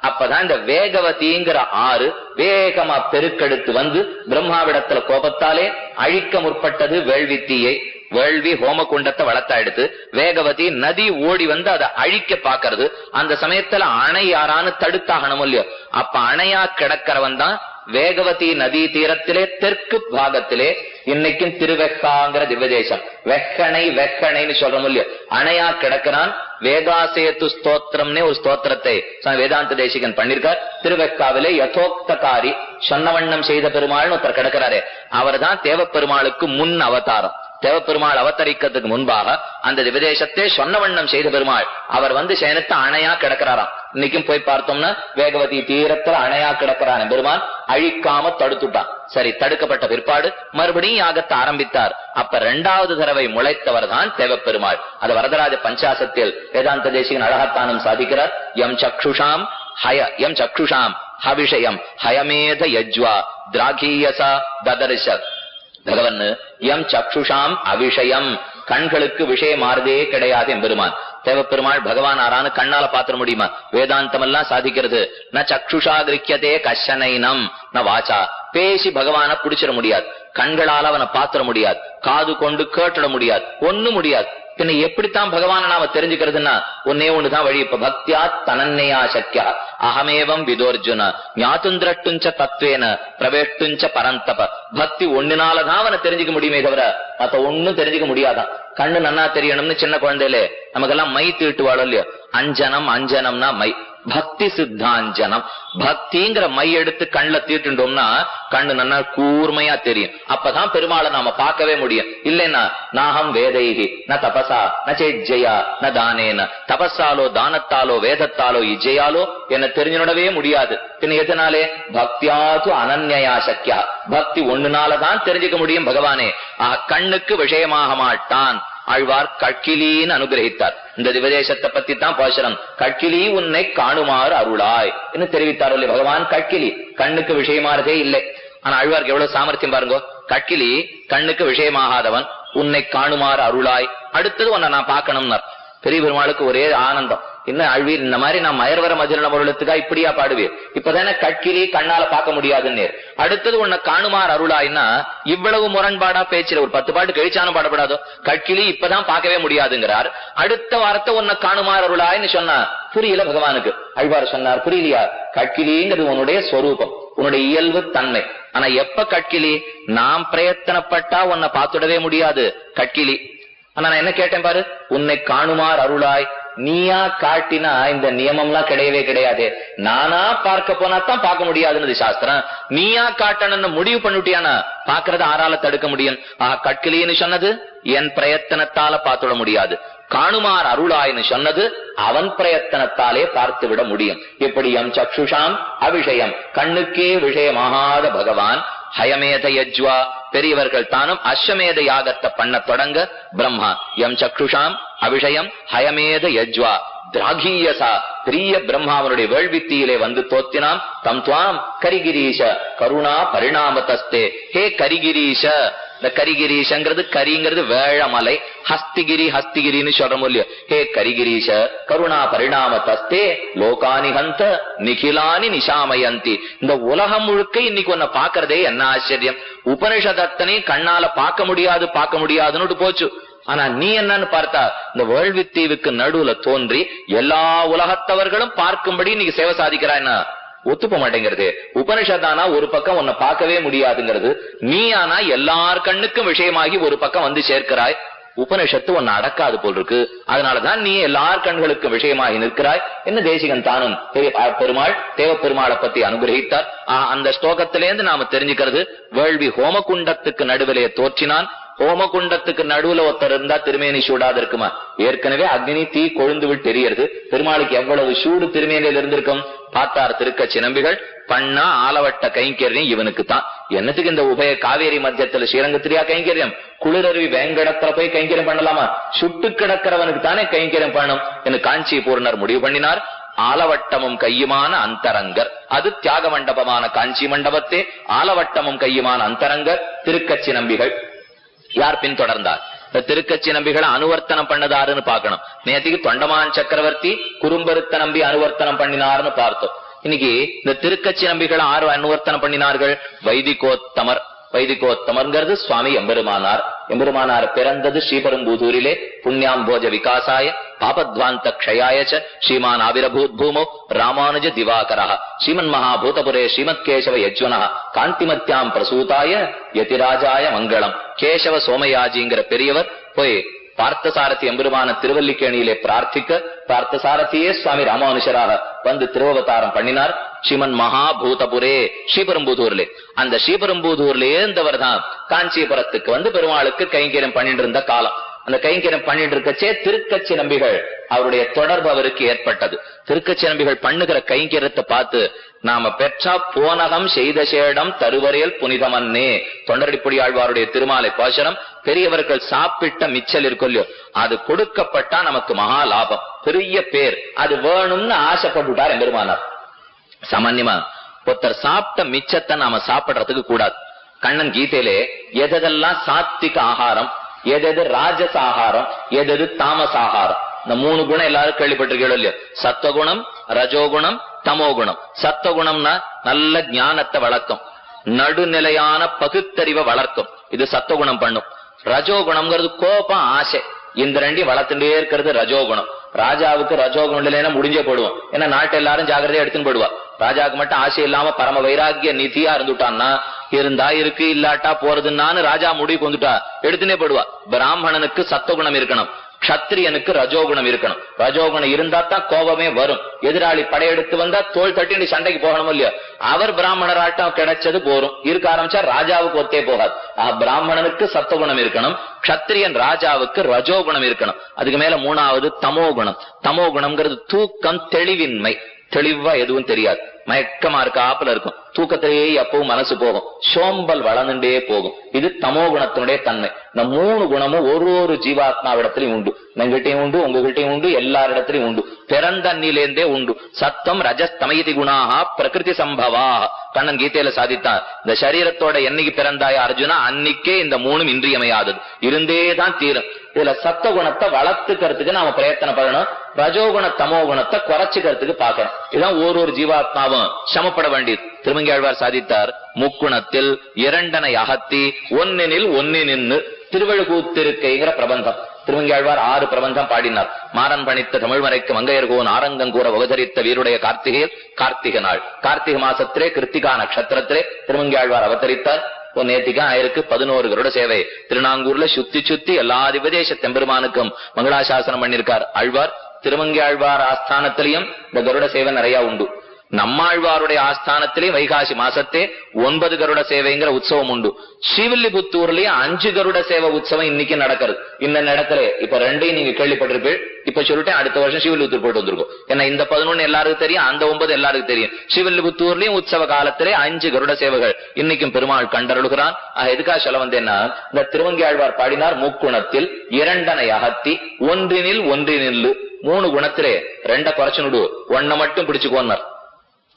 அப்பதான் இந்த வேகவதிங்கிற ஆறு வேகமா பெருக்கெடுத்து வந்து பிரம்மாவிடத்துல கோபத்தாலே அழிக்க முற்பட்டது வேள்வித்தியை. வேள்வி ஹோமகுண்டத்தை வளர்த்தா எடுத்து வேகவதி நதி ஓடி வந்து அதை அழிக்க பாக்குறது. அந்த சமயத்துல அணை யாரான்னு தடுத்தாகணும் இல்லையோ, அப்ப அணையா கிடக்கிறவன் தான் வேகவதி நதி தீரத்திலே தெற்கு பாகத்திலே இன்னைக்கும் திருவெக்காங்கிற திவ்யதேசம். வெக்கணை வெக்கணைன்னு சொல்றோம் இல்லையோ, அணையா கிடக்கிறான். வேகாசேத்து ஸ்தோத்திரம்னே ஒரு ஸ்தோத்திரத்தை வேதாந்த தேசிகன் பண்ணிருக்கார். திருவெக்காவிலே யதோக்தகாரி சொன்னவண்ணம் செய்த பெருமாள்னு ஒருத்தர் கிடக்கிறாரே, அவர் தான் தேவப்பெருமாளுக்கு முன் அவதாரம். தேவப்பெருமாள் அவதரிக்கிறதுக்கு முன்பாக அந்த திவதேசத்தை சொன்னவண்ணம் செய்த பெருமாள் அவர் வந்து சேனத்தை அணையா கிடக்கிறாராம். இன்னைக்கும் போய் பார்த்தோம்னா வேகவதி தீரத்துல அணையா கிடக்கிறான் பெருமாள், அழிக்காம தடுத்துட்டான். சரி, தடுக்கப்பட்ட பிற்பாடு மறுபடியும் யாகத்தை ஆரம்பித்தார். அப்ப 2வது தடவை முளைத்தவர் தான் தேவப்பெருமாள். அது வரதராஜ பஞ்சாசத்தில் வேதாந்த தேசிகன் அழகத்தானம் சாதிக்கிறார். எம் சக்ஷுஷாம் அவிஷயம் ஹயமேத யஜ்வா திராகீயசா ததர்ஷ. பகவன் எம் சக்ஷுஷாம் அவிஷயம், கண்களுக்கு விஷயமாறதே கிடையாது எம்பெருமான். தேவப்பெருமாள் பகவான் ஆறான்னு கண்ணால பாத்திர முடியுமா? வேதாந்தம் எல்லாம் சாதிக்கிறது. ந சக்ஷுஷா கிரிக்கதே கஷனைனம் ந வாச்சா, பேசி பகவான புடிச்சிட முடியாது, கண்களால அவனை பாத்திர முடியாது, காது கொண்டு கேட்டுட முடியாது, ஒண்ணும் முடியாது. பின்ன எப்படித்தான் பகவான நாம தெரிஞ்சுக்கிறதுன்னா ஒன்னே ஒண்ணுதான் வழி. இப்ப பக்தியா தனன்னையா சக்கியா அகமேவம் விதோர்ஜுன ஞாத்துந்திரட்டுஞ்ச தத்வேன பிரவேஷ்டுஞ்ச பரந்தப. பக்தி ஒண்ணுனாலதான் அவனை தெரிஞ்சுக்க முடியுமே தவிர மத்த ஒண்ணும் தெரிஞ்சுக்க முடியாதான். கண்ணு நன்னா தெரியணும்னு சின்ன குழந்தையிலே நமக்கெல்லாம் மை தீட்டுவாளோ இல்லையோ, அஞ்சனம் அஞ்சனம்னா மை, பக்தி சித்தாஞ்சனம். பக்திங்கிற மை எடுத்து கண்ணுல தீட்டுட்டோம்னா கண்ணு நன்னா கூர்மையா தெரியும். அப்பதான் பெருமாளை நாம பார்க்கவே முடியும். இல்லைன்னா நாகம் வேதைகி ந தபசா ந சேஜ்ஜயா ந தானேன, தபஸாலோ தானத்தாலோ வேதத்தாலோ இஜ்ஜையாலோ என்ன தெரிஞ்சுடவே முடியாது. பின்ன எதனாலே? பக்தியாது அனன்யா சக்கியா, பக்தி ஒண்ணுனாலதான் தெரிஞ்சுக்க முடியும் பகவானே. கண்ணுக்கு விஷயமாக மாட்டான். ஆழ்வார் கட்கிலின்னு அனுகிரகித்தார். இந்த திவதேசத்தை பத்தி தான் பாசுரம். கட்கிலி உன்னை காணுமாறு அருளாய் என்று தெரிவித்தார். பகவான் கட்கிலி கண்ணுக்கு விஷயமாறதே இல்லை. ஆனா ஆழ்வாருக்கு எவ்வளவு சாமர்த்தியம் பாருங்க. கட்கிலி கண்ணுக்கு விஷயமாகாதவன், உன்னை காணுமாறு அருளாய். அடுத்தது உன்னை நான் பார்க்கணும்னார். பெரிய பெருமாளுக்கு ஒரே ஆனந்தம். இன்னும் அழ்வீர் இந்த மாதிரி நான் மயர்வர மதுர பொருளத்துக்கா இப்படியா பாடுவீர்? இப்பதானே கட்கிலி கண்ணால பார்க்க முடியாதுன்னு. அடுத்தது உன்னை காணுமாறு அருளாய்னா இவ்வளவு முரண்பாடா பேச்சுல ஒரு 10 பாட்டு கழிச்சானும் பாடப்படாதோ. கட்கிலி இப்பதான் பார்க்கவே முடியாதுங்கிறார், அடுத்த வாரத்தை உன்னை காணுமாறு அருளாய்ன்னு சொன்னா புரியல பகவானுக்கு. அழ்வார் சொன்னார், புரியலையா? கட்கிலிங்கிறது உன்னுடைய ஸ்வரூபம், உன்னுடைய இயல்பு தன்மை. ஆனா எப்ப கட்கிலி? நாம் பிரயத்தனப்பட்டா உன்னை பார்த்துடவே முடியாது கட்கிலி. ஆனா நான் என்ன கேட்டேன் பாரு, உன்னை காணுமாறு அருளாய். நீயா காட்டினா இந்த நியமம்லாம் கிடையவே கிடையாது. நானா பார்க்க போனா தான் பார்க்க முடியாதுன்னு சாஸ்திரம். நீயா காட்டணும்னு முடிவு பண்ணிட்டியானா பாக்குறத ஆறால தடுக்க முடியும். கட்கிலின்னு சொன்னது என் பிரயத்தனத்தால பார்த்துட முடியாது. காணுமார் அருளாய்னு சொன்னது அவன் பிரயத்தனத்தாலே பார்த்து விட முடியும். எப்படி? எம் சக்ஷுஷாம் அவிஷயம், கண்ணுக்கே விஷயமாகாத பகவான். ஹயமேத யஜ்வா, பெரியவர்கள் தானும் அஸ்வமேத யாகத்தை பண்ண தொடங்க பிரம்மா எம் சக்ஷுஷாம் அவிஷயம் ஹயமேத யஜ்வா திராகீயசா, பெரிய பிரம்மாவனுடைய வேள்வித்தியிலே வந்து தோத்தினாம். தம் துவாம் கரிகிரீஷ கருணா பரிணாமதஸ்தே. ஹே கரிகிரீஷ, இந்த கரிகிரீஷங்கிறது கரிங்கிறது வேழமலை, ஹஸ்திகிரி ஹஸ்திகிரின்னு சொல்றோம் இல்லையோ. ஹே கரிகிரீஷ கருணா பரிணாமதஸ்தே லோகானி ஹந்த நிகிலானி நிஷாமயந்தி. இந்த உலகம் முழுக்க இன்னைக்கு உன்னை பாக்குறதே என்ன ஆச்சரியம். உபனிஷதத்தனை கண்ணால பார்க்க முடியாது பார்க்க முடியாதுன்னு போச்சு. ஆனா நீ என்னன்னு பார்த்தா இந்த வேள்வித்தீவுக்கு நடுவுல தோன்றி எல்லா உலகத்தவர்களும் பார்க்கும்படி இன்னைக்கு சேவை சாதிக்கிறாய்னா ஒத்துப்ப மாட்டேங்கிறது. உபனிஷத்தானா ஒரு பக்கம் உன்னை பார்க்கவே முடியாதுங்கிறது, நீ ஆனா எல்லார் கண்ணுக்கும் விஷயமாகி ஒரு பக்கம் வந்து சேர்க்கிறாய். உபனிஷத்து உன்னை அடக்காது போல் இருக்கு. அதனாலதான் நீ எல்லார் கண்களுக்கும் விஷயமாகி நிற்கிறாய். என்ன தேசிகன் தானும் பெருமாள் தேவப்பெருமாளை பத்தி அனுகிரகித்தார். அந்த ஸ்லோகத்திலேருந்து நாம தெரிஞ்சுக்கிறது, வேள்வி ஹோமகுண்டத்துக்கு நடுவிலே தோற்றினான். ஹோமகுண்டத்துக்கு நடுவுல ஒருத்தர் இருந்தா திருமேனி சூடாது இருக்குமா? ஏற்கனவே அக்னி தீ கொழுந்து விட்டு எரியறது. பெருமாளுக்கு எவ்வளவு சூடு திருமேனியில இருந்திருக்கும் பார்த்தார் திருக்கச்சி நம்பிகள். பண்ணா ஆலவட்ட கைங்கரியம் இவனுக்கு தான். என்னத்துக்கு இந்த உபய காவேரி மத்தியத்துல ஸ்ரீரங்கத்திரியா கைங்கரியம்? குளிரருவி வேங்கடத்துல போய் கைங்கரியம் பண்ணலாமா? சுட்டு கிடக்கிறவனுக்கு தானே கைங்கரியம் பண்ணணும் என்று காஞ்சி பூர்ணர் முடிவு பண்ணினார். ஆலவட்டமும் கையுமான அந்தரங்கர், அது தியாக மண்டபமான காஞ்சி மண்டபத்தே ஆலவட்டமும் கையுமான அந்தரங்கர் திருக்கச்சி நம்பிகள். யார் பின்தொடர்ந்தார்? திருக்கச்சி நம்பிகளை அனுவர்த்தனம் பண்ணதாருன்னு பார்க்கணும். நேற்றுக்கு தொண்டமான் சக்கரவர்த்தி குறும்பருத்த நம்பி அனுவர்த்தனம் பண்ணினார்னு பார்த்தோம். இன்னைக்கு இந்த திருக்கச்சி நம்பிகளை ஆறு அனுவர்த்தனம் பண்ணினார்கள்? வைதிகோத்தமர். வைதிகோத்தமர்ங்கிறது சுவாமி எம்பெருமானார். எம்பெருமானார் பிறந்தது ஸ்ரீபெரும்புதூரிலே. புண்ணியாம்போஜ விகாசாய பாபத்வாந்த க்ஷயாய ஸ்ரீமான் ஆவிரபூத் பூமோ ராமானுஜ திவாகரः ஸ்ரீமன் மகாபூதபுரே ஸ்ரீமத் கேசவ யஜ்வனः காந்திமத்யாம் பிரசூதாய யதிராஜாய மங்களம். கேசவ சோமயாஜிங்கிற பெரியவர் போய் பார்த்தசாரதி எம்பெருமான திருவல்லிக்கேணியிலே பிரார்த்திக்க, பார்த்தசாரதியே சுவாமி ராமானுஷராக வந்து திருவவதாரம் பண்ணினார். ஸ்ரீமன் மகாபூதபுரே ஸ்ரீபெரும்புதூர்லே. அந்த ஸ்ரீபெரும்புதூர்லே இருந்தவர் தான் காஞ்சிபுரத்துக்கு வந்து பெருமாளுக்கு கைங்கரியம் பண்ணிட்டு இருந்த காலம். அந்த கைங்கரியம் பண்ணிட்டு இருக்கச்சே திருக்கச்சி நம்பிகள் அவருடைய தொடர்பு அவருக்கு ஏற்பட்டது. திருக்கச்சி நம்பிகள் பண்ணுகிற கைங்கரியத்தை பார்த்து நாம பெற்றா போனகம் செய்த சேடம் தருவரையில் புனிதமன்னே. தொண்டரடிப்பொடி ஆழ்வாருடைய திருமாலை பாசனம். பெரியவர்கள் சாப்பிட்ட மிச்சல் இருக்கொல்லையோ, அது கொடுக்கப்பட்டா நமக்கு மகா லாபம், பெரிய பேர். அது வேணும்னு ஆசைப்பட்டுட்டார் எம்பெருமானார். சாமான்யமா ஒருத்தர் சாப்பிட்ட மிச்சத்தை நாம சாப்பிடுறதுக்கு கூடாது. கண்ணன் கீதையிலே எதெல்லாம் சாத்விக ஆகாரம், எது ராஜச ஆகாரம், எது தாமச ஆகாரம், இந்த 3 குணம் எல்லாரும் கேள்விப்பட்டிருக்கீங்களோ இல்லையோ? சத்வகுணம், ரஜோகுணம், தமோகுணம். சத்வகுணம்னா நல்ல ஞானத்தை வளர்க்கும், நடுநிலையான பகுத்தறிவை வளர்க்கும், இது சத்வகுணம் பண்ணும். ரஜோகுணம்ங்கிறது கோபம், ஆசை, இந்த ரெண்டையும் வளர்த்துட்டே இருக்கிறது ரஜோகுணம். ராஜாவுக்கு ரஜோகுணம் இல்லைன்னா முடிஞ்சே போடுவோம். ஏன்னா நாட்டை எல்லாரும் ஜாகிரதையா எடுத்துன்னு போடுவா. ராஜாவுக்கு மட்டும் ஆசை இல்லாம பரம வைராகிய நிதியா இருந்துட்டான்னா, இருந்தா இருக்கு இல்லாட்டா போறதுன்னு ராஜா முடிவுக்கு வந்துட்டா எடுத்துனே போடுவா. பிராமணனுக்கு சத்துவகுணம் இருக்கணும், க்ஷத்திரியனுக்கு ரஜோகுணம் இருக்கணும். ரஜோகுணம் இருந்தா தான் கோபமே வரும். எதிராளி படையெடுத்து வந்தா தோல் தட்டி சண்டைக்கு போகணும் இல்லையா? அவர் பிராமணராட்டம் கிடைச்சது போரும், இருக்க ஆரம்பிச்சா ராஜாவுக்கு ஒத்தே போகாது. பிராமணனுக்கு சத்துவகுணம் இருக்கணும், க்ஷத்திரியன் ராஜாவுக்கு ரஜோகுணம் இருக்கணும். அதுக்கு மேல 3வது தமோகுணம். தமோகுணம்ங்கிறது தூக்கம், தெளிவின்மை, தெளிவா எதுவும் தெரியாது, மயக்கமா இருக்க ஆப்புல இருக்கும், தூக்கத்திலேயே எப்பவும் மனசு போகும், சோம்பல் வளர்ந்துட்டே போகும். இது தமோ குணத்தினுடைய தன்மை. இந்த 3 குணமும் ஒரு ஜீவாத்மாவிடத்திலையும் உண்டு. எங்கிட்டையும் உண்டு, உங்ககிட்டையும் உண்டு, எல்லாரிடத்திலையும் உண்டு, பிறந்தன்னிலேந்தே உண்டு. சத்தம் ரஜஸ்தமயதி குணாக பிரகிருதி சம்பவா. கண்ணன் கீதையில சாதித்தான், இந்த சரீரத்தோட என்னைக்கு பிறந்தாய அர்ஜுனா அன்னைக்கே இந்த 3 இன்றியமையாதது, இருந்தேதான் தீரும். இதுல சத்த குணத்தை வளர்த்துக்கிறதுக்கு நாம பிரயத்தனப்படணும், ரஜோகுண தமோ குணத்தை குறைச்சுக்கிறதுக்கு பார்க்கணும். இதுதான் ஒரு ஜீவாத்மாவும் சமப்பட வேண்டியது. திருமங்கையாழ்வார் சாதித்தார், முக்குணத்தில் 2 அகத்தி 1 நின்னு திருவழுகூத்திருக்கைங்கிற பிரபந்தம். திருமங்கையாழ்வார் 6 பிரபந்தம் பாடினார். மாறன் பணித்த தமிழ்மறைக்கு மங்கையர்கோன் ஆரங்கங்கூற உபதரித்த வீருடைய கார்த்திகையில் கார்த்திகை நாள், கார்த்திகை மாசத்திலே கிருத்திகா நட்சத்திரத்திலே திருமங்கையாழ்வார் அவதரித்தார். நேத்திக்கு ஆயிருக்கு 11 கருட சேவை. திருநாங்கூர்ல சுத்தி எல்லா திவதேச தெம்பெருமானுக்கும் மங்களாசாசனம் பண்ணிருக்கார் ஆழ்வார். திருமங்கை ஆழ்வார் ஆஸ்தானத்திலையும் இந்த கருட சேவை நிறைய உண்டு. நம்மாழ்வாருடைய ஆஸ்தானத்திலேயும் வைகாசி மாசத்தே 9 கருட சேவைங்கிற உற்சவம் உண்டு. ஸ்ரீவில்லிபுத்தூர்லயும் 5 கருட சேவை உற்சவம் இன்னைக்கு நடக்கிறது. இன்னும் நடக்கிற இப்ப 2ஐயும் நீங்க கேள்விப்பட்டிருப்பீள். இப்ப சொல்லிட்டேன், அடுத்த வருஷம் ஸ்ரீவில்லிபுத்தூர் போயிட்டு வந்திருக்கும். ஏன்னா இந்த 11 எல்லாருக்கும் தெரியும், அந்த 9 எல்லாருக்கும் தெரியும். ஸ்ரீவில்லிபுத்தூர்லயும் உற்சவ காலத்திலே 5 கருட சேவைகள் இன்னைக்கும் பெருமாள் கண்டருளுகிறான். எதுக்காக சொல்ல வந்தேன்னா, இந்த திருவங்கியாழ்வார் பாடினார், முக்குணத்தில் 2 அகத்தி 1 3 குணத்திலே 2 குறைச்சு 1 மட்டும் பிடிச்சுக்கோன்னார்.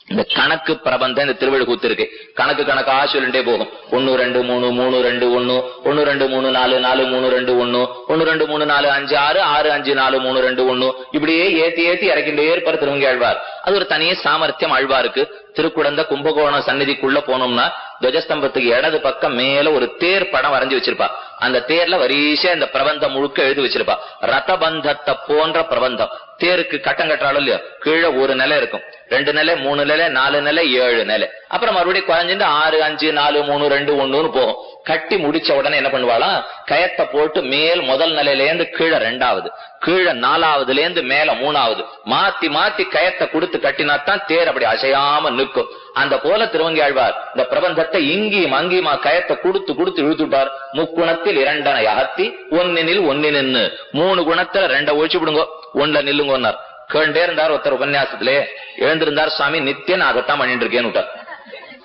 இந்த கணக்கு பிரபந்தம் இந்த திருவள்ளுக்கூத்து இருக்கு. கணக்கா சொல்லிட்டே போகும். 1 2 3 3 2 1 1 2 3 4 4 3 2 1 1 2 3 4 5 6 6 5 4 3 2 1 இப்படியே ஏத்தி இறக்கின்றே இருப்பார் திருமங்கை ஆழ்வார். அது ஒரு தனியே சாமர்த்தியம் ஆழ்வாருக்கு. திருக்குடந்த கும்பகோணம் சந்நிதிக்குள்ள போனோம்னா துவஜஸ்தம்பத்துக்கு இடது பக்கம் மேல ஒரு தேர் படம் வரைஞ்சு வச்சிருப்பா. அந்த தேர்ல வரிசையா இந்த பிரபந்தம் முழுக்க எழுதி வச்சிருப்பா. ரதபந்தத்தை போன்ற பிரபந்தம். தேருக்கு கட்டம் கட்டுறாலும் இல்லையோ, கீழே 1 நிலை இருக்கும், 2 நிலை 3 நிலை 4 நிலை 7 நிலை, அப்புறம் மறுபடியும் குறைஞ்சிட்டு 6 5 4 3 2 1 போகும். கட்டி முடிச்ச உடனே என்ன பண்ணுவாளா, கயத்தை போட்டு மேல் முதல் நிலையிலேருந்து கீழே 2வது, கீழே 4வதுலேருந்து மேல 3வது மாத்தி கயத்தை கொடுத்து கட்டினாத்தான் தேர் அப்படி அசையாம நிற்கும். அந்த போல திருவங்கியாழ்வார் இந்த பிரபந்தத்தை இங்கேயும் அங்கேயுமா கயத்தை கொடுத்து இழுத்துட்டார். முக்குணத்தில் 2 அகத்தி 1 நின்னு 3 குணத்துல 2 ஒழிச்சு விடுங்க, 1 நில்லுங்கன்னார். கேண்டே இருந்தார் ஒருத்தர் உபன்யாசத்திலே. எழுந்திருந்தார், சுவாமி நித்தியம் நான் அதைத்தான் பண்ணிட்டு இருக்கேன்னு விட்டார்.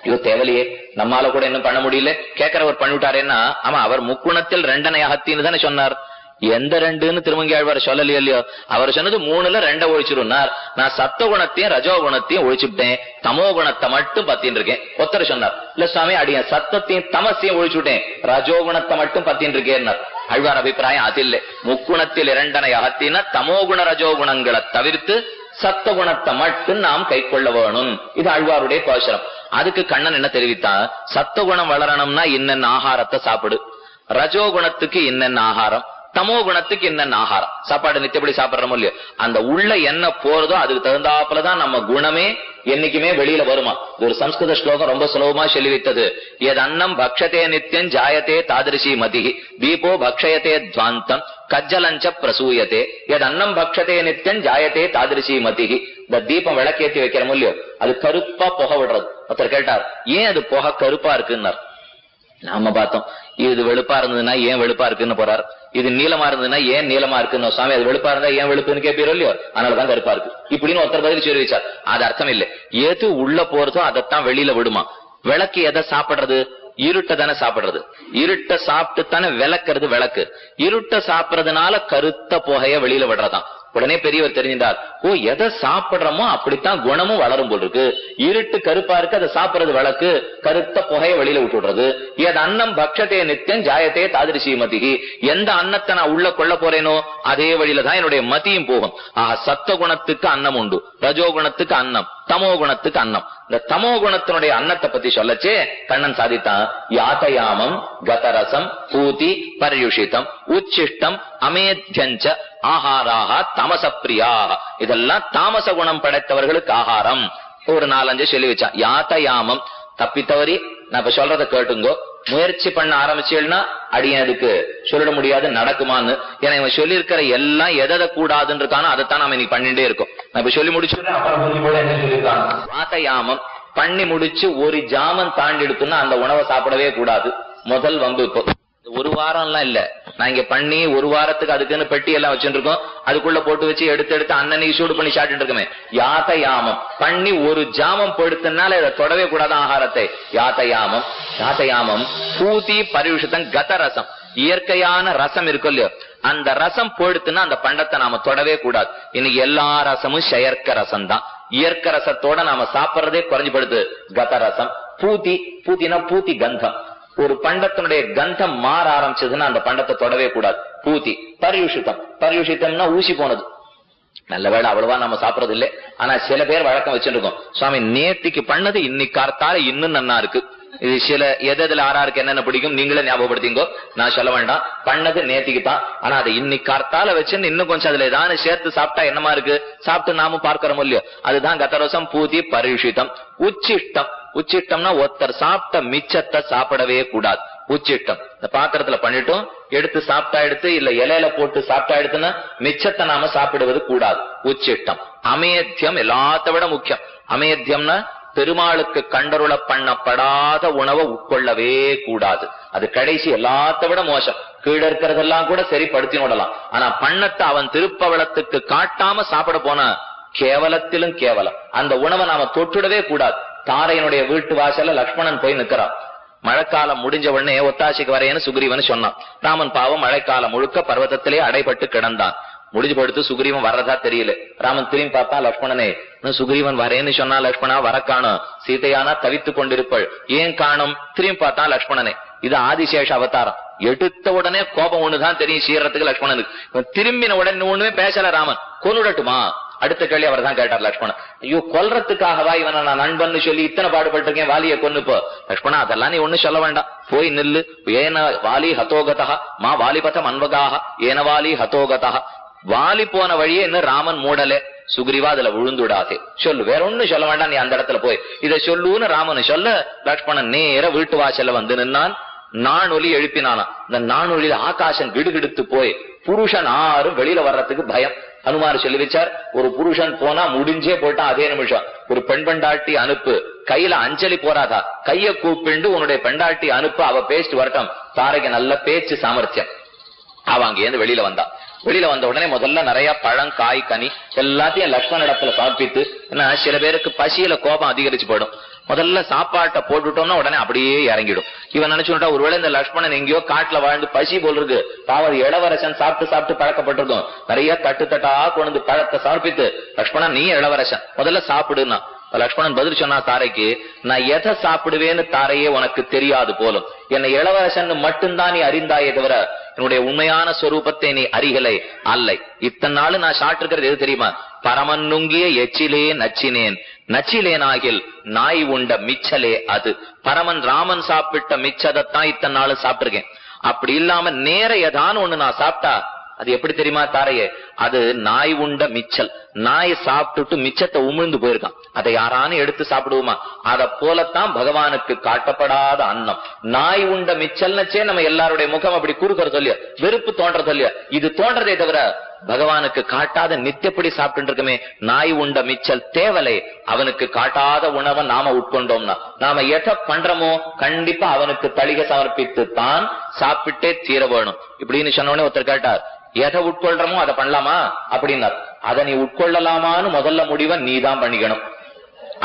இது தேவலையே, நம்மால கூட இன்னும் பண்ண முடியல. கேட்கிறவர் பண்ணிவிட்டாரேன்னா, ஆமா அவர் முக்குணத்தில் 2 அகத்தின்னு தானே சொன்னார். எந்த 2ன்னு திருமங்கையாழ்வார் சொல்லலையோ இல்லையோ, அவர் சொன்னது 3ல 2 ஒழிச்சிருந்தார். நான் சத்துவகுணத்தையும் ரஜோகுணத்தையும் ஒழிச்சுட்டேன், தமோ குணத்தை மட்டும் பத்தின்னு இருக்கேன். ஒருத்தர் சொன்னார், இல்ல சுவாமி அடிய சத்தத்தையும் தமசையும் ஒழிச்சுட்டேன், ரஜோகுணத்தை மட்டும் பத்தின்னு இருக்கேன். ஆழ்வார் அபிப்பிராயம் அது இல்லை. முக்குணத்தில் 2 அகத்தின தமோகுண ரஜோகுணங்களை தவிர்த்து சத்தகுணத்தை மட்டும் நாம் கை கொள்ள வேணும். இது ஆழ்வாருடைய கோஷரம். அதுக்கு கண்ணன் என்ன தெரிவித்தான், சத்தகுணம் வளரணும்னா இன்னென்ன ஆகாரத்தை சாப்பிடு, ரஜோகுணத்துக்கு இன்னென்ன ஆகாரம், தமோ குணத்துக்கு என்னென்ன ஆகாரம். சாப்பாடு நித்தியப்படி சாப்பிடறோமோ இல்லையோ, அந்த உள்ள என்ன போறதோ அதுக்கு தகுந்தாப்புலதான் நம்ம குணமே என்னைக்குமே வெளியில வருமா. இது ஒரு சம்ஸ்கிருத ஸ்லோகம் ரொம்ப சுலபமா சொல்லி வைத்தது. எது அன்னம் பக்ஷத்தே நித்தியம் ஜாயத்தே தாதிருஷி மதி தீபோ பக்ஷயத்தே துவாந்தம் கஜ்ஜலஞ்ச பிரசூயத்தே. எது அன்னம் பக்ஷத்தே நித்தியம் ஜாயத்தே தாதிருஷி மதி. இந்த தீபம் விளக்கேற்றி வைக்கிறோமோ இல்லையோ, அது கருப்பா புகை விடுறது. ஒருத்தர் கேட்டார், ஏன் அது புகை கருப்பா இருக்குன்னார். நாம பார்த்தோம், இது வெளுப்பா இருந்ததுன்னா ஏன் வெளுப்பா இருக்குன்னு போறார், இது நீளமா இருந்ததுன்னா ஏன் நீளமா இருக்குன்னு. சுவாமி அது வெளுப்பா இருந்தா ஏன் வெளுப்புன்னு கேட்பீரோ இல்லையோ, அதனாலதான் கருப்பா இருக்கு இப்படின்னு ஒருத்தர் பதில் சொல்லி வச்சார். அது அர்த்தம் இல்லை. எது உள்ள போறதோ அதைத்தான் வெளியில விடுமா. விளக்கு எதை சாப்பிடுறது, இருட்டை தானே சாப்பிடுறது. இருட்டை சாப்பிட்டு தானே விளக்குறது விளக்கு. இருட்டை சாப்பிடறதுனால கருத்த புகைய வெளியில விடுறதான். உடனே பெரியவர் தெரிஞ்சின்றார், ஓ எதை சாப்பிடுறோமோ அப்படித்தான் குணமும் வளரும் போல் இருக்கு. இருட்டு கருப்பா இருக்கு, அதை சாப்பிடுறது வழக்கு, கருத்த புகைய வெளியில விட்டு விடுறது. எது அன்னம் பக்ஷத்தே நித்தியம் ஜாயத்தே தாதிருஷி மதிகி. எந்த அன்னத்தை நான் உள்ள கொள்ள போறேனோ அதே வழியில தான் என்னுடைய மதியும் போகும். சத்த குணத்துக்கு அன்னம் உண்டு, ரஜோ குணத்துக்கு அன்னம், தமோ குணத்துக்கு அன்னம். இந்த தமோ குணத்தினுடைய அன்னத்தை பத்தி சொல்லச்சே கண்ணன் சாதித்தான், யாத்தயாமம் கதரசம் பூதி பரியுஷிதம் உச்சிஷ்டம் அமேத்யஞ்ச ஆஹாராக தமசப்பிரியாக. இதெல்லாம் தாமச குணம் படைத்தவர்களுக்கு ஆகாரம். ஒரு 4-5 சொல்லி வச்சான். யாத்தயாமம் தப்பித்தவரி, நான் இப்ப சொல்றதை கேட்டுங்கோ, முயற்சி பண்ண ஆரம்பிச்சேன்னா அடியதுக்கு சொல்லிட முடியாது நடக்குமான்னு. ஏன்னா இவன் சொல்லி இருக்கிற எல்லாம் எதை கூடாதுன்னு இருக்கானோ அதைத்தான் நாம இன்னைக்கு பண்ணிட்டே இருக்கோம். நான் இப்ப சொல்லி முடிச்சு வாத்தயாமம் பண்ணி முடிச்சு ஒரு ஜாமம் தாண்டி எடுத்துன்னா அந்த உணவை சாப்பிடவே கூடாது. முதல் வம்பு. இப்போ ஒரு வாரம் எல்லாம் இல்ல, நான் இங்க பண்ணி ஒரு வாரத்துக்கு அதுக்குன்னு பெட்டி எல்லாம் வச்சுட்டு இருக்கோம், அதுக்குள்ள போட்டு வச்சு எடுத்து அன்னன்னைக்கு சூடு பண்ணி சாப்பிட்டு இருக்கமே. யாத்தயாமம் பண்ணி ஒரு ஜாமம் போடுத்தனால இதை தொடவே கூடாது ஆகாரத்தை. யாத்தயாமம் யாத்தயாமம் பூதி பரியுஷத்தம் கதரசம். இயற்கையான ரசம் இருக்கும் இல்லையோ, அந்த ரசம் போடுத்துன்னா அந்த பண்டத்தை நாம தொடவே கூடாது. இன்னைக்கு எல்லா ரசமும் செயற்க ரசம் தான். இயற்கை ரசத்தோட நாம சாப்பிடுறதே குறைஞ்சு படுது. கதரசம் பூதி, பூத்தினா பூத்தி கந்தம். ஒரு பண்டத்தினுடைய கந்தம் மாற ஆரம்பிச்சதுன்னா அந்த பண்டத்தை தொடவே கூடாது. பூத்தி பரியுஷிதம், பரியுஷிதம்னா ஊசி போனது. நல்ல வேளை அவ்வளவா நம்ம சாப்பிடறது இல்லை. ஆனா சில பேர் வழக்கம் வச்சுருக்கோம், சுவாமி நேத்திக்கு பண்ணது இன்னைக்கு கார்த்தால இன்னும் நன்னா இருக்கு. இது சில எதுல ஆறாருக்கு என்னென்ன பிடிக்கும் நீங்களே ஞாபகப்படுத்திங்கோ, நான் சொல்ல வேண்டாம். பண்ணது நேத்திக்கு தான், ஆனா அதை இன்னைக்கு கார்த்தால வச்சுன்னு இன்னும் கொஞ்சம் அதுல ஏதாவது சேர்த்து சாப்பிட்டா என்னமா இருக்கு, சாப்பிட்டு நாமும் பார்க்கிறோம் இல்லையோ. அதுதான் கதரசம் பூதி பரியுஷிதம். உச்சிஷ்டம், உச்சிஷ்டம்னா ஒருத்தர் சாப்பிட்ட மிச்சத்தை சாப்பிடவே கூடாது. உச்சிஷ்டம் இந்த பாத்திரத்துல பண்ணிட்டும் எடுத்து சாப்பிட்டா எடுத்து, இல்ல இலையில போட்டு சாப்பிட்டா எடுத்துன்னா மிச்சத்தை நாம சாப்பிடுவது கூடாது. உச்சிஷ்டம். அமேத்தியம் எல்லாத்த விட முக்கியம். அமேத்தியம்னா பெருமாளுக்கு கண்டருள பண்ணப்படாத உணவை உட்கொள்ளவே கூடாது. அது கடைசி எல்லாத்த விட மோசம். கீழே இருக்கிறதெல்லாம் கூட சரி படுத்தி விடலாம், ஆனா பண்ணத்தை அவன் திருப்பவளத்துக்கு காட்டாம சாப்பிட போன கேவலத்திலும் கேவலம். அந்த உணவை நாம தொட்டுடவே கூடாது. தாரையனுடைய வீட்டு வாசல்ல லக்ஷ்மணன் போய் நிக்கிறான். மழைக்காலம் முடிஞ்ச உடனே ஒத்தாசைக்கு வரையன்னு சுக்ரீவன் சொன்னான். ராமன் பாவம் மழைக்காலம் முழுக்க பர்வதத்திலே அடைபட்டு கிடந்தான். முடிஞ்சு படுத்து சுக்ரீவன் வர்றதா தெரியல. ராமன் திரும்பி பார்த்தா, லக்ஷ்மணனே சுக்ரீவன் வரேன்னு சொன்னா லக்ஷ்மணா வர காணும், சீதையானா தவித்து கொண்டிருப்பள், ஏன் காணும்? திரும்பி பார்த்தா லக்ஷ்மணனே. இது ஆதிசேஷ அவதாரம். எடுத்த உடனே கோபம் ஒண்ணுதான் தெரியும் சீரத்துக்கு லக்ஷ்மணனுக்கு. திரும்பின உடனே ஒண்ணுமே பேசல ராமன். கொன்னுடட்டுமா? அடுத்த கேள்வி அவர் தான் கேட்டார் லக்ஷ்மணன். ஐயோ கொல்றதுக்காகவா இவனை நான் நண்பன் சொல்லி இத்தனை பாடுபட்டிருக்கேன், வாலியை கொன்னுப்போ. லக்ஷ்மணா அதெல்லாம் நீ ஒண்ணு சொல்ல வேண்டாம், போய் நில்லு. ஏன வாலி ஹதோகதா மா வாலிபதம் அன்வகாக ஏன வாலி ஹதோகதா. வாலி போன வழியே இன்னும் ராமன் மூடலே. சுக்ரீவா அதுல விழுந்துடாதே சொல்லு, வேற ஒண்ணு சொல்ல வேண்டாம், நீ அந்த இடத்துல போய் இதை சொல்லுன்னு ராமனு சொல்ல, லக்ஷ்மணன் நேர வீட்டு வாசல்ல வந்து நின்னான். நானொலி எழுப்பினானா. இந்த நானொலியில ஆகாசம் கிடுகிடுத்து போய் புருஷன் ஆறும் வெளியில வர்றதுக்கு பயம். அனுமார் சொல்லி வச்சார், ஒரு புருஷன் போனா முடிஞ்சே போயிட்டான் அதே நிமிஷம். ஒரு பெண் பெண்டாட்டி அனுப்பு, கையில அஞ்சலி போறாதா, கைய கூப்பிண்டு உன்னுடைய பெண்டாட்டி அனுப்பு, அவ பேசிட்டு வரட்டும். தாரைக்கு நல்ல பேச்சு சாமர்த்தியம். அவ அங்கேருந்து வெளியில வந்தா. வெளியில வந்த உடனே முதல்ல நிறைய பழம் காய் கனி எல்லாத்தையும் லக்ஷ்மண இடத்துல சமர்ப்பித்து, ஏன்னா சில பேருக்கு பசியில கோபம் அதிகரிச்சு போயிடும். முதல்ல சாப்பாட்டை போட்டுட்டோம்னா உடனே அப்படியே இறங்கிடும். இவன் நினைச்சுட்டா ஒருவேளை இந்த லக்ஷ்மணன் எங்கேயோ காட்டுல வாழ்ந்து பசி போல் இருக்கு, பாவம் இளவரசன் சாப்பிட்டு சாப்பிட்டு பழக்கப்பட்டிருக்கும், நிறைய தட்டு தட்டா கொண்டு பழத்தை சமர்ப்பித்து, லக்ஷ்மணன் நீ இளவரசன் முதல்ல சாப்பிடுனா. லக்ஷ்மணன் பதில் சொன்னா தாரைக்கு, நான் எதை சாப்பிடுவேன்னு தாரையே உனக்கு தெரியாது போலும், என்னை இளவரசன் மட்டும்தான் நீ அறிந்தாயே தவிர என்னுடைய உண்மையான ஸ்வரூபத்தை நீ அறிகலை அல்லை. இத்தனை நாள் நான் சாப்பிட்டு எது தெரியுமா? பரமன் நுங்கிய எச்சிலே நச்சினேன், நச்சிலேனாகில் நாய் உண்ட மிச்சலே அது. பரமன் ராமன் சாப்பிட்ட மிச்சதைத்தான் இத்தனை நாள் சாப்பிட்டிருக்கேன். அப்படி இல்லாம நேர ஏதான ஒண்ணு நான் சாப்பிட்டா அது எப்படி தெரியுமா தாரையே? அது நாய் உண்ட மிச்சல். நாய் சாப்பிட்டுட்டு மிச்சத்தை உமிழ்ந்து போயிருக்கான், அதை யாரானு எடுத்து சாப்பிடுவோமா? அத போலத்தான் பகவானுக்கு காட்டப்படாத அன்னம். நாய் உண்ட மிச்சல்னச்சே நம்ம எல்லாருடைய முகம் அப்படி குறுக்கிறது இல்லையா, வெறுப்பு தோன்றது இல்லையா? இது தோன்றதே தவிர பகவானுக்கு காட்டாத நித்தியப்படி சாப்பிட்டு இருக்கமே. நாய் உண்ட மிச்சல் தேவலை. அவனுக்கு காட்டாத உணவை நாம உட்கொண்டோம்னா நாம எதை பண்றோமோ கண்டிப்பா அவனுக்கு தளிகை சமர்ப்பித்து தான் சாப்பிட்டே தீர வேணும். இப்படின்னு சொன்னோடனே ஒருத்தர் கேட்டார், எதை உட்கொள்றமோ அதை பண்ணலாமா அப்படின்னார். அதை நீ உட்கொள்ளலாமான்னு முதல்ல முடிவை நீ தான் பண்ணிக்கணும்.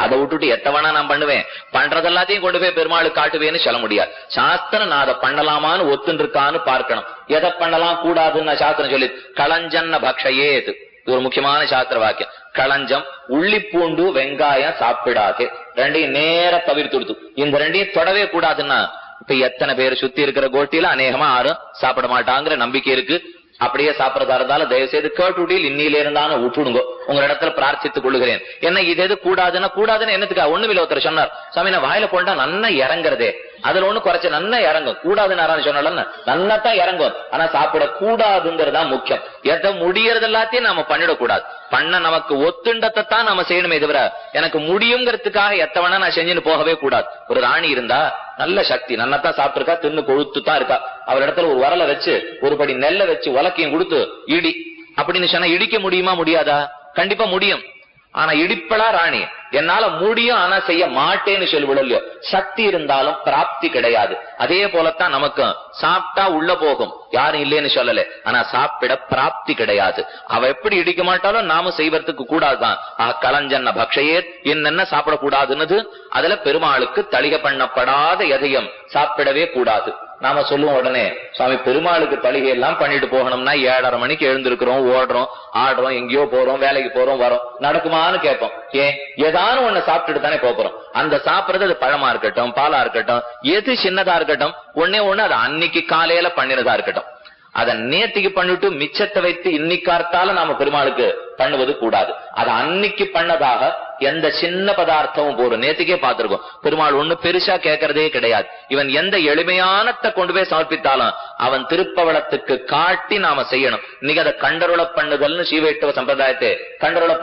அதை விட்டுட்டு எத்தவனா நான் பண்ணுவேன், பண்றதெல்லாத்தையும் கொண்டு போய் பெருமாளுக்கு காட்டுவேன்னு சொல்ல முடியாது. சாஸ்திரம் நான் அதை பண்ணலாமான்னு ஒத்துன்னு இருக்கான்னு பார்க்கணும். எதை பண்ணலாம் கூடாதுன்னு சாஸ்திரம் சொல்லி, களஞ்சன்ன பக்ஷையேது இது ஒரு முக்கியமான சாஸ்திர வாக்கியம். களஞ்சம், உள்ளிப்பூண்டு, வெங்காயம் சாப்பிடாதே, ரெண்டையும் நேர தவிர்த்து. இந்த ரெண்டையும் தொடவே கூடாதுன்னா இப்ப எத்தனை பேர் சுத்தி இருக்கிற கோட்டியில அநேகமா யாரும் சாப்பிட மாட்டாங்கிற நம்பிக்கை இருக்கு. அப்படியே சாப்பிடறதா இருந்தாலும் தயவு செய்து கேட்டுடியில் இன்னில இருந்தாலும் விட்டுடுங்க. உங்க இடத்துல பிரார்த்தித்துக் கொள்ளுகிறேன். என்ன இது எது கூடாதுன்னு என்னத்துக்கா? ஒண்ணுமில்ல. ஒருத்தர் சொன்னார், சாமி நான் வாயில போட்டா நன்னா இறங்குறதே, அதுல ஒண்ணு குறைச்ச நன்னா இறங்கும். கூடாதுன்னு சொன்னாலும் நன்னதான் இறங்கும். ஆனா சாப்பிட கூடாதுங்கிறதா முக்கியம். எதை முடியறது எல்லாத்தையும் நாம பண்ணிடக்கூடாது. பண்ண நமக்கு ஒத்துண்டத்தை தான் நாம செய்யணுமே தவிர எனக்கு முடியுங்கிறதுக்காக எத்தவனா நான் செஞ்சுன்னு போகவே கூடாது. ஒரு ராணி இருந்தா நல்ல சக்தி, நன்னதான் சாப்பிட்டு இருக்கா, தின்னு கொழுத்து தான் இருக்கா. அவர் இடத்துல ஒரு வரலை வச்சு ஒரு படி நெல்லை வச்சு உலக்கையும் கொடுத்து இடி அப்படின்னு சொன்னா இடிக்க முடியுமா? முடியாதா? கண்டிப்பா முடியும். ஆனா இடிப்பலா ராணி, என்னால முடியும் ஆனா செய்ய மாட்டேன்னு சொல்லுவிடலையோ. சக்தி இருந்தாலும் பிராப்தி கிடையாது. அதே போலத்தான் நமக்கு சாப்பிட்டா உள்ள போகும், யாரும் இல்லைன்னு சொல்லல. ஆனா சாப்பிட பிராப்தி கிடையாது. அவ எப்படி இடிக்க மாட்டாலும் நாம செய்வதற்கு கூடாதுதான். களஞ்சன்ன பக்ஷையே, என்னென்ன சாப்பிடக்கூடாதுன்னு அதுல பெருமாளுக்கு தளிகை பண்ணப்படாத எதையும் சாப்பிடவே கூடாது. நாம சொல்லுவோம் உடனே, சுவாமி பெருமாளுக்கு தளிகை எல்லாம் பண்ணிட்டு போகணும்னா 7:30 மணிக்கு எழுந்திருக்கிறோம், ஓடுறோம், ஆடுறோம், எங்கேயோ போறோம், வேலைக்கு போறோம், வரோம், நடக்குமான்னு கேட்போம். ஏன்? ஏதானும் ஒண்ணு சாப்பிட்டுட்டு தானே போறோம். அந்த சாப்பிடுறது அது பழமா இருக்கட்டும், பாலா இருக்கட்டும், எது சின்னதா இருக்கட்டும், ஒன்னே ஒண்ணு அது அன்னைக்கு காலையில பண்ணினதா இருக்கட்டும். அதை நேத்திக்கு பண்ணிட்டு மிச்சத்தை வைத்து இன்னைக்கார்த்தால நாம பெருமாளுக்கு பண்ணுவது கூடாது. அது அன்னைக்கு பண்ணதாக எந்த சின்ன பதார்த்தமும் போறோம். நேத்திக்கே பார்த்திருக்கோம், பெருமாள் ஒண்ணு பெருசா கேட்கறதே கிடையாது. இவன் எந்த எளிமையானத்தை கொண்டு போய் சமர்ப்பித்தாலும் அவன் திருப்பவளத்துக்கு காட்டி நாம செய்யணும். இன்னைக்கு அதை கண்டருள பண்ணுதல்னு சீவைட்டவ சம்பிரதாயத்தை கண்டருள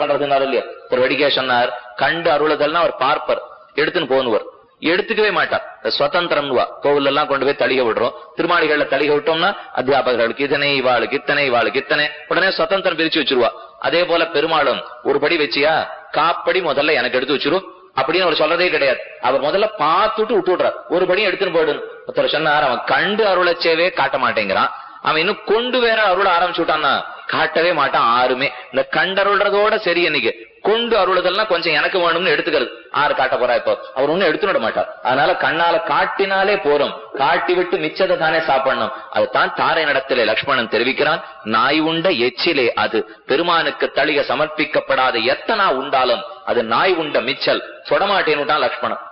பண்றதுன்னு இல்லையா? ஒரு வடிகே சொன்னார், கண்டு அருளுதல்னா அவர் பார்ப்பர், எடுத்துன்னு போனுவர், எடுத்துக்கவே மாட்டார். சுதந்திரம் கோவில் எல்லாம் கொண்டு போய் தளிக விடுறோம். திருமாளிகள்ல தளிக விட்டோம்னா அத்தியாபகர்களுக்கு இதனை, இவாளுக்கு இத்தனை, இவாளுக்கு இத்தனை, உடனே சுதந்திரம் பிரிச்சு வச்சிருவா. அதே போல பெருமாளும் ஒரு படி வச்சியா, காப்படி முதல்ல எனக்கு எடுத்து வச்சிரும் அப்படின்னு அவர் சொல்றதே கிடையாது. அவர் முதல்ல பார்த்துட்டு விட்டு விடுறார். ஒரு படி எடுத்துன்னு போயிடும். ஒருத்தர் சொன்னார், அவன் கண்டு அருளச்சேவே காட்ட மாட்டேங்கிறான், அவன் இன்னும் கொண்டு வேற அருள ஆரம்பிச்சு விட்டான்னா காட்டவே மாட்டான். ஆறுமே இந்த கண்டருள்றதோட சரி, இன்னைக்கு கொண்டு அருளுதல்னா கொஞ்சம் எனக்கு வேணும்னு எடுத்துக்கிறது. ஆறு காட்ட போறா இப்போ? அவர் ஒண்ணு எடுத்து விட மாட்டார். அதனால கண்ணால காட்டினாலே போறோம், காட்டி விட்டு மிச்சத்தை தானே சாப்பிடணும். அதுதான் தாரை நடத்திலே லக்ஷ்மணன் தெரிவிக்கிறான், நாய் உண்ட எச்சிலே அது. பெருமானுக்கு தளிக சமர்ப்பிக்கப்படாத எத்தனா உண்டாலும் அது நாய் உண்ட மிச்சல், தொடமாட்டேன்னுட்டான் லக்ஷ்மணன்.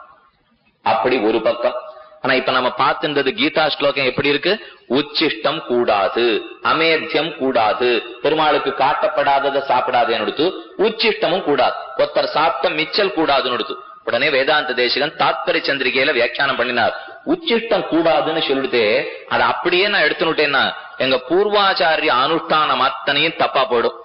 அப்படி ஒரு பக்கம். ஆனா இப்ப நம்ம பார்த்துன்றது கீதா ஸ்லோகம் எப்படி இருக்கு? உச்சிஷ்டம் கூடாது, அமேத்தியம் கூடாது, பெருமாளுக்கு காட்டப்படாததை சாப்பிடாதேன்னு உச்சிஷ்டமும் கூடாது, ஒருத்தர் சாப்பிட்ட மிச்சல் கூடாதுன்னு. உடனே வேதாந்த தேசிகன் தாத்பரிய சந்திரிகையில வியாக்கியானம் பண்ணினார். உச்சிஷ்டம் கூடாதுன்னு சொல்லிட்டு அதை அப்படியே நான் எடுத்துனுட்டேன்னா எங்க பூர்வாச்சாரிய அனுஷ்டானம் அத்தனையும் தப்பா போடும்,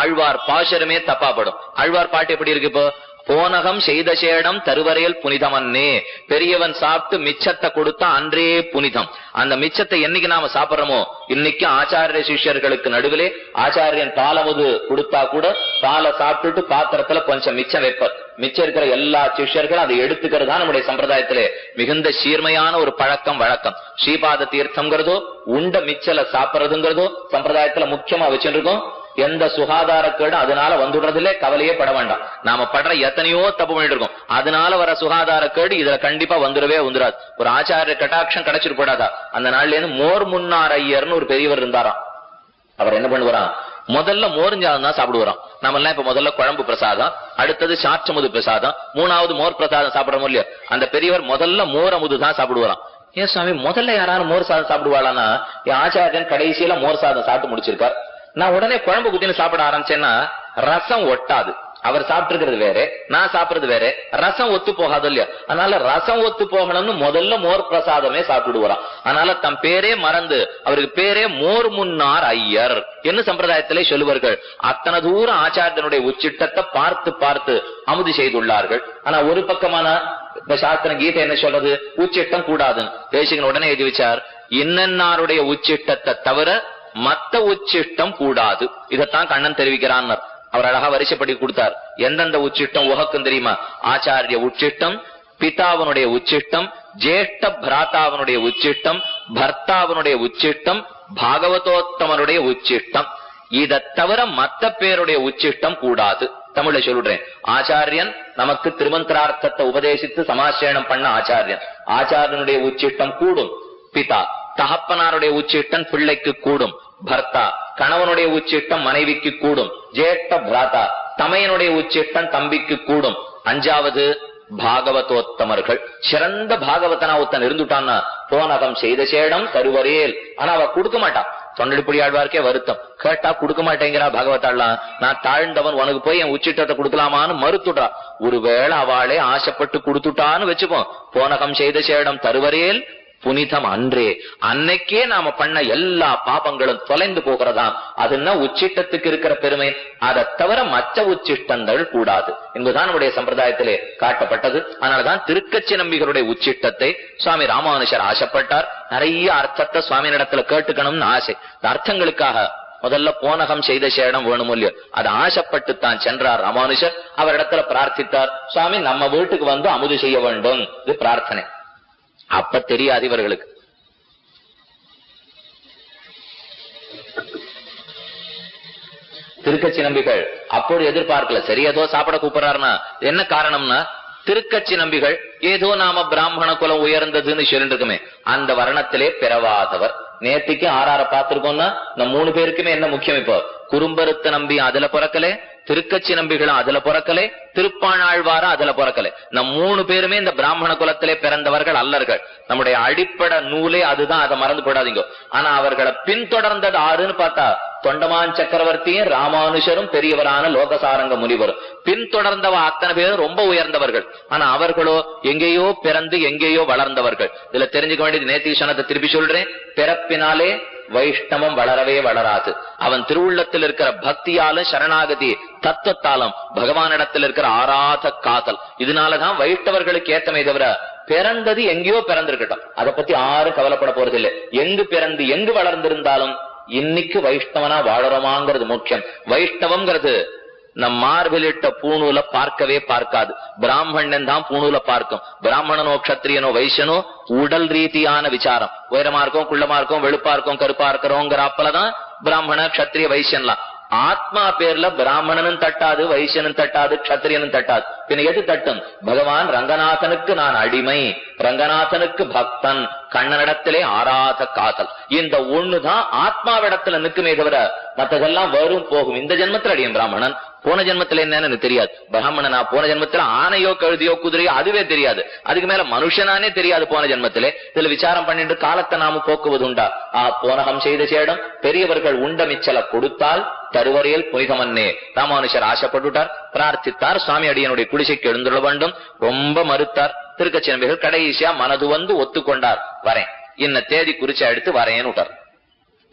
ஆழ்வார் பாசரமே தப்பா படும். ஆழ்வார் பாட்டு எப்படி இருக்கு? இப்போ போனகம் செய்த சேடம் தருவரையில் புனிதமன்னே, பெரியவன் சாப்பிட்டு மிச்சத்தை கொடுத்தா அன்றே புனிதம். அந்த மிச்சத்தை என்னைக்கு நாம சாப்பிடறோமோ இன்னைக்கு ஆச்சாரிய சிஷ்யர்களுக்கு நடுவிலே ஆச்சாரியன் பாலமுது கொடுத்தா கூட பாலை சாப்பிட்டுட்டு பாத்திரத்துல கொஞ்சம் மிச்சம் வைப்பார். மிச்சம் இருக்கிற எல்லா சிஷ்யர்களும் அதை எடுத்துக்கிறது தான் நம்முடைய சம்பிரதாயத்திலே மிகுந்த சீர்மையான ஒரு பழக்கம் வழக்கம். ஸ்ரீபாத தீர்த்தம்ங்கிறதோ உண்ட மிச்சல சாப்பிடுறதுங்கிறதோ சம்பிரதாயத்துல முக்கியமா வச்சுருக்கோம். எந்த சுகாதாரக்கேடு அதனால வந்துடுறதுல கவலையே பட வேண்டாம். நாம படுற எத்தனையோ தப்பு பண்ணிட்டு இருக்கோம், அதனால வர சுகாதாரக்கேடு இதுல கண்டிப்பா வந்துடவே வந்துடாது. ஒரு ஆச்சாரிய கட்டாட்சம் கிடைச்சிட்டு போடாதா? அந்த நாள்ல இருந்து மோர் முன்னார் ஐயர்னு ஒரு பெரியவர் இருந்தாராம். அவர் என்ன பண்ணுவாராம், முதல்ல மோர்ஞ்சாதம் தான் சாப்பிடுவாராம். நம்ம எல்லாம் இப்ப முதல்ல குழம்பு பிரசாதம், அடுத்தது சாற்றமுது பிரசாதம், மூணாவது மோர் பிரசாதம் சாப்பிடறோம் இல்லையா? அந்த பெரியவர் முதல்ல மோர் அமுது தான் சாப்பிடுவாராம். ஏன் சுவாமி முதல்ல யாராலும் மோர் சாதம் சாப்பிடுவாளான்னா, என் ஆச்சாரியன் கடைசியில மோர் சாதம் சாப்பிட்டு முடிச்சிருக்கார். நான் உடனே குழம்பு குத்தின்னு சாப்பிட ஆரம்பிச்சேன்னா ரசம் ஒட்டாது. அவர் சாப்பிட்டு வேற, நான் சாப்பிடுறது வேற, ரசம் ஒத்து போகாது இல்லையா? அதனால ரசம் ஒத்து போகணும்னு முதல்ல மோர் பிரசாதமே சாப்பிடுவாராம். அதனால தம் பேரே மறந்து அவருக்கு பேரே மோர் முன்னார் ஐயர் என்ன சம்பிரதாயத்திலே சொல்லுவார்கள். அத்தனை தூரம் ஆச்சாரியனுடைய உச்சிட்டத்தை பார்த்து பார்த்து அமுதி செய்துள்ளார்கள். ஆனா ஒரு பக்கமான இந்த சாஸ்திரம் கீதை என்ன சொல்றது? உச்சிட்டம் கூடாதுன்னு தேசிகன் உடனே எழுதி வச்சார், இன்னன்னாருடைய உச்சிட்டத்தை தவிர மத்த உச்சிஷ்டம் கூடாது. இதத்தான் கண்ணன் தெரிவிக்கிறான். அவர் அழகா வரிசைப்படி கொடுத்தார். எந்தெந்த உச்சிஷ்டம் உகக்கும் தெரியுமா? ஆச்சாரிய உச்சிஷ்டம், பிதாவனுடைய உச்சிஷ்டம், ஜேஷ்ட பிராத்தாவனுடைய உச்சிஷ்டம், பர்த்தாவனுடைய உச்சிஷ்டம், பாகவதோத்தமனுடைய உச்சிஷ்டம். இதை தவிர மத்த பேருடைய உச்சிஷ்டம் கூடாது. தமிழை சொல்றேன், ஆச்சாரியன் நமக்கு திருமந்திரார்த்தத்தை உபதேசித்து சமாசேனம் பண்ண ஆச்சாரியன், ஆச்சாரியனுடைய உச்சிஷ்டம் கூடும். பிதா தகப்பனாருடைய உச்சிஷ்டம் பிள்ளைக்கு கூடும். பர்த்தா கணவனுடைய உச்சிஷ்டம் மனைவிக்கு கூடும். ஜேஷ்ட பிராதா தமையனுடைய உச்சிஷ்டம் தம்பிக்கு கூடும். அஞ்சாவது பாகவதோத்தமர்கள். சிறந்த பாகவதனா ஒருத்தன் இருந்துட்டான்னா போனகம் செய்த சேடம் தருவரேல். ஆனா அவ கொடுக்க மாட்டான். தொண்டடிப்படி ஆழ்வார்க்கே வருத்தம். கேட்டா கொடுக்க மாட்டேங்கிறா பாகவதாள்லாம். நான் தாழ்ந்தவன், உனக்கு போய் என் உச்சிட்டத்தை கொடுக்கலாமான்னு மறுத்துடுறா. ஒருவேளை அவளே ஆசைப்பட்டு கொடுத்துட்டான்னு வச்சுப்போம், போனகம் செய்த சேடம் தருவரேல் புனிதம் அன்றே. அன்னைக்கே நாம பண்ண எல்லா பாபங்களும் தொலைந்து போகிறதாம். அதுன்னா உச்சிட்டத்துக்கு இருக்கிற பெருமை. அதை தவிர மற்ற உச்சிஷ்டங்கள் கூடாது என்பதுதான் நம்முடைய சம்பிரதாயத்திலே காட்டப்பட்டது. அதனாலதான் திருக்கச்சி நம்பிகளுடைய உச்சிட்டத்தை சுவாமி ராமானுஷர் ஆசைப்பட்டார். நிறைய அர்த்தத்தை சுவாமி இடத்துல கேட்டுக்கணும்னு ஆசை. அர்த்தங்களுக்காக முதல்ல போனகம் செய்த சேடம் வேணும் இல்லையோ, அதை ஆசைப்பட்டு தான் சென்றார் ராமானுஷர். அவரிடத்துல பிரார்த்தித்தார், சுவாமி நம்ம வீட்டுக்கு வந்து அமுது செய்ய வேண்டும். இது பிரார்த்தனை. அப்ப தெரியாது இவர்களுக்கு. திருக்கச்சி நம்பிகள் அப்போது எதிர்பார்க்கல. சரி ஏதோ சாப்பிட கூப்பிடுறாருன்னா என்ன காரணம்னா, திருக்கச்சி நம்பிகள் ஏதோ நாம பிராமண குலம் உயர்ந்ததுன்னு சொல்லிட்டு இருக்குமே, அந்த வர்ணத்திலே பிறவாதவர். நேத்திக்கு ஆறார பார்த்திருக்கோம்னா நம்ம 3 பேருக்குமே என்ன முக்கியம்? இப்போ குறும்பருத்த நம்பி அதுல பிறக்கலே, திருக்கச்சி நம்பிகளும் அதுல பிறக்கலே, திருப்பாணாழ்வாரும் அதுல பிறக்கலே. நம் 3 பேருமே இந்த பிராமண குலத்திலே பிறந்தவர்கள் அல்லர்கள். நம்முடைய அடிப்படை நூலே அதுதான், அதை மறந்து போடாதீங்க. ஆனா அவர்களை பின்தொடர்ந்தது ஆறுன்னு பார்த்தா தொண்டமான் சக்கரவர்த்தியும் ராமானுஷரும் பெரியவரான லோகசாரங்க முனிவரும். பின்தொடர்ந்தவ அத்தனை பேரும் ரொம்ப உயர்ந்தவர்கள். ஆனா அவர்களோ எங்கேயோ பிறந்து எங்கேயோ வளர்ந்தவர்கள். இதுல தெரிஞ்சுக்க வேண்டியது நேத்திசனத்தை திருப்பி சொல்றேன். பிறப்பினாலே வைஷ்ணவம் வளரவே வளராது. அவன் திருவுள்ளத்தில் இருக்கிற பக்தியாலும் சரணாகதி தத்துவத்தாலும் பகவானிடத்தில் இருக்கிற ஆராத காதல், இதனாலதான் வைஷ்ணவர்களுக்கு ஏத்தமே தவிர பிறந்தது எங்கேயோ பிறந்திருக்கட்டும், அதை பத்தி யாரும் கவலைப்பட போறதில்லை. எங்கு பிறந்து எங்கு வளர்ந்திருந்தாலும் இன்னைக்கு வைஷ்ணவனா வாழறோமாங்கிறது முக்கியம். வைஷ்ணவம்ங்கிறது நம் மார்பிலிட்ட பூணூல பார்க்கவே பார்க்காது. பிராமணன் தான் பூணூல பார்க்கும். பிராமணனோ கத்திரியனோ வைசியனோ உடல் ரீதியான விசாரம். உயரமா இருக்கும், குள்ளமா இருக்கும், வெளுப்பா இருக்கும், கருப்பா இருக்கிறோங்கிற அப்பலதான் பிராமண கத்திரிய வைசியன்லாம். ஆத்மா பேர்ல பிராமணனும் தட்டாது, வைசியனும் தட்டாது, கத்திரியனும் தட்டாது. பின்ன எது தட்டும்? பகவான் ரங்கநாதனுக்கு நான் அடிமை, ரங்கநாதனுக்கு பக்தன், கண்ணனிடத்திலே ஆராத காதல். இந்த ஒண்ணுதான் ஆத்மாவிடத்துல நிற்குமே தவிர மற்றதெல்லாம் வரும் போகும். இந்த ஜென்மத்தில் அடியும் பிராமணன், போன ஜென்மத்துல என்னன்னு தெரியாது. பிராமணனா போன ஜென்மத்துல ஆனையோ கழுதியோ குதிரையோ அதுவே தெரியாது. அதுக்கு மேல மனுஷனானே தெரியாது போன ஜென்மத்திலே. இதுல விசாரம் பண்ணிட்டு காலத்தை நாம போக்குவது உண்டா? போனகம் செய்த சேடம் பெரியவர்கள் உண்ட மிச்சல கொடுத்தால் தருவரையில் புனிதமன்னே. ராமானுஷர் ஆசைப்பட்டுட்டார், பிரார்த்தித்தார். சுவாமி அடியனுடைய குடிசைக்கு எழுந்துள்ள வேண்டும். ரொம்ப மறுத்தார். திருக்கச்சி நம்பிகள் கடைசியா மனது வந்து ஒத்துக்கொண்டார். வரேன், இன்ன தேதி குறிச்சு எடுத்து வரேன்னு விட்டார்.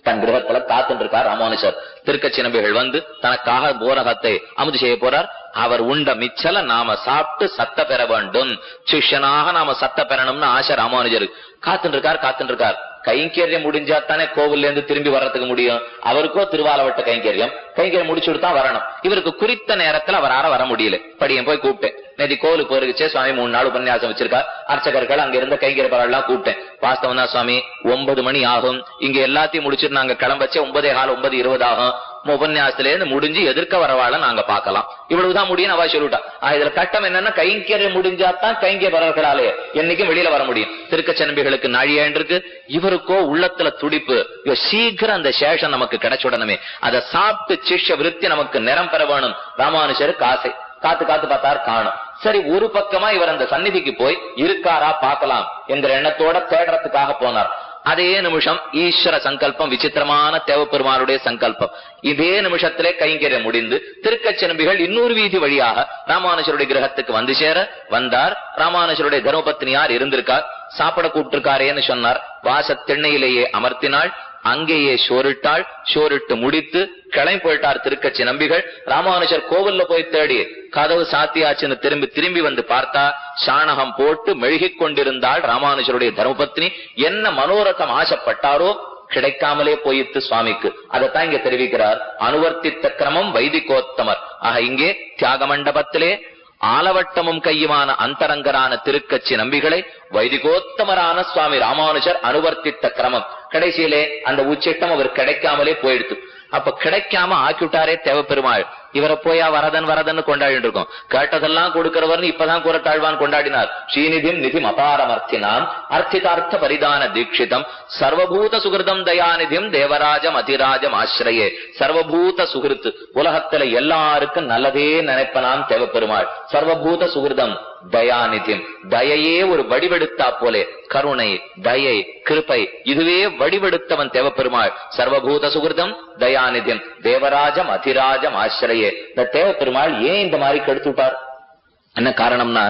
தன் கிரகத்துல காத்துட்டு இருக்கார் ராமானுஷர். திருக்கச்சி நம்பிகள் வந்து தனக்காக போனகத்தை அமுது செய்ய போறார். அவர் உண்ட மிச்சல நாம சாப்பிட்டு சத்த பெற வேண்டும், சிஷ்யனாக நாம சத்த பெறணும்னு ஆசை ராமானுஜருக்கு. காத்துட்டு இருக்கார். கைங்கரியம் முடிஞ்சாத்தானே கோவில்ல இருந்து திரும்பி வர்றதுக்கு முடியும். அவருக்கோ திருவாலவட்ட கைங்கரியம் முடிச்சுட்டு தான் வரணும். இவருக்கு குறித்த நேரத்துல அவரால வர முடியல. படியன் போய் கூப்பிட்டேன். நேற்று கோவிலுக்கு போயிருச்சே சுவாமி 3 நாள் உபன்யாசம் வச்சிருக்கார். அர்ச்சகர்கள் அங்க இருந்த கைங்கரியெல்லாம் கூப்பிட்டேன். வாஸ்தவம் தான் சுவாமி, 9 மணி ஆகும். இங்க எல்லாத்தையும் முடிச்சுட்டு நாங்க கிளம்பச்சே 9:15 9:20 ஆகும். உபன்யாசத்துல இருந்து முடிஞ்சு எதிர்க்க வரவாள நாங்க பாக்கலாம். இவ்வளவுதான் முடியும் அவ சொல்லிட்டா. இதுல கட்டம் என்னன்னா கைங்கரியம் முடிஞ்சாதான் கைங்கரியவர்களாலே என்னைக்கும் வெளியில வர முடியும். திருக்கச்சி நம்பிகளுக்கு நாழியாண்டு இருக்கு, இவருக்கோ உள்ளத்துல துடிப்பு. சீக்கிரம் அந்த சேஷம் நமக்கு கிடைச்சுடணுமே, அதை சாப்பிட்டு சிஷ்ய விருத்தி நமக்கு நிறம் பெற வேணும். ராமானுஷருக்கு ஆசை. காத்து பார்த்தார், காணும். சரி, ஒரு பக்கமா இவர் அந்த சந்நிதிக்கு போய் இருக்காரா பாக்கலாம் என்கிற எண்ணத்தோட தேடுறதுக்காக போனார். அதே நிமிஷம் ஈஸ்வர சங்கல்பம், விசித்திரமான தேவப்பெருமானுடைய சங்கல்பம். இதே நிமிஷத்திலே கைங்கரியம் முடிந்து திருக்கச்சி நம்பிகள் இன்னொரு வீதி வழியாக ராமானுஜருடைய கிரகத்துக்கு வந்து சேர வந்தார். ராமானுஜருடைய தர்மபத்னியார் இருந்திருக்கார். சாப்பிட கூப்பிட்டிருக்காரேன்னு சொன்னார். வாச திண்ணையிலேயே அமர்த்தினாள். அங்கேயே சோறிட்டாள். சோறிட்டு முடித்து கிளம்பி போயிட்டார் திருக்கச்சி நம்பிகள். ராமானுஜர் கோவில்ல போய் தேடி கதவு சாத்தியாச்சுன்னு திரும்பி வந்து பார்த்தா சாணகம் போட்டு மெழுகிக் கொண்டிருந்தாள் ராமானுஜருடைய தர்மபத்னி. என்ன மனோரதம் ஆசைப்பட்டாரோ கிடைக்காமலே போயிட்டு சுவாமிக்கு. அதைத்தான் இங்க தெரிவிக்கிறார். அனுவர்த்தித்த கிரமம் வைதிகோத்தமர். இங்கே தியாக மண்டபத்திலே ஆலவட்டமும் கையுமான அந்தரங்கரான திருக்கச்சி நம்பிகளை வைதிகோத்தமரான சுவாமி ராமானுஜர் அனுவர்த்தித்த கிரமம். கடைசியிலே அந்த உச்சிட்டம் அவர் கிடைக்காமலே போயிடுத்து. அப்ப கிடைக்காம ஆக்கிவிட்டாரே தேவப்பெருமாள். இவரை போயா வரதன் வரதன்னு கொண்டாடிட்டு இருக்கோம். கேட்டதெல்லாம் கொடுக்கிறவர்னு இப்பதான் கூறத்தாழ்வான் கொண்டாடினார். ஸ்ரீநிதிம் நிதிம் அபாரமர்த்தினாம் அர்த்திதார்த்த பரிதான தீட்சிதம் சர்வபூத சுகிருதம் தயாநிதிம் தேவராஜம் அதிராஜம் ஆசிரியே. சர்வபூத சுகிருத்து, உலகத்துல எல்லாருக்கும் நல்லதே நினைப்பனாம் தேவப்பெருமாள். சர்வபூத சுகிருதம் தயாநிதிம், தயையே ஒரு வடிவெடுத்தா போலே, கருணை தயை கிருபை இதுவே வடிவெடுத்தவன் தேவப்பெருமாள். சர்வபூத சுகிருதம் தயாநிதியம் தேவராஜம் அதிராஜம் ஆசிரியே. இந்த தேவப்பெருமாள் ஏன் இந்த மாதிரி கெடுத்து விட்டார்? என்ன காரணம்னா,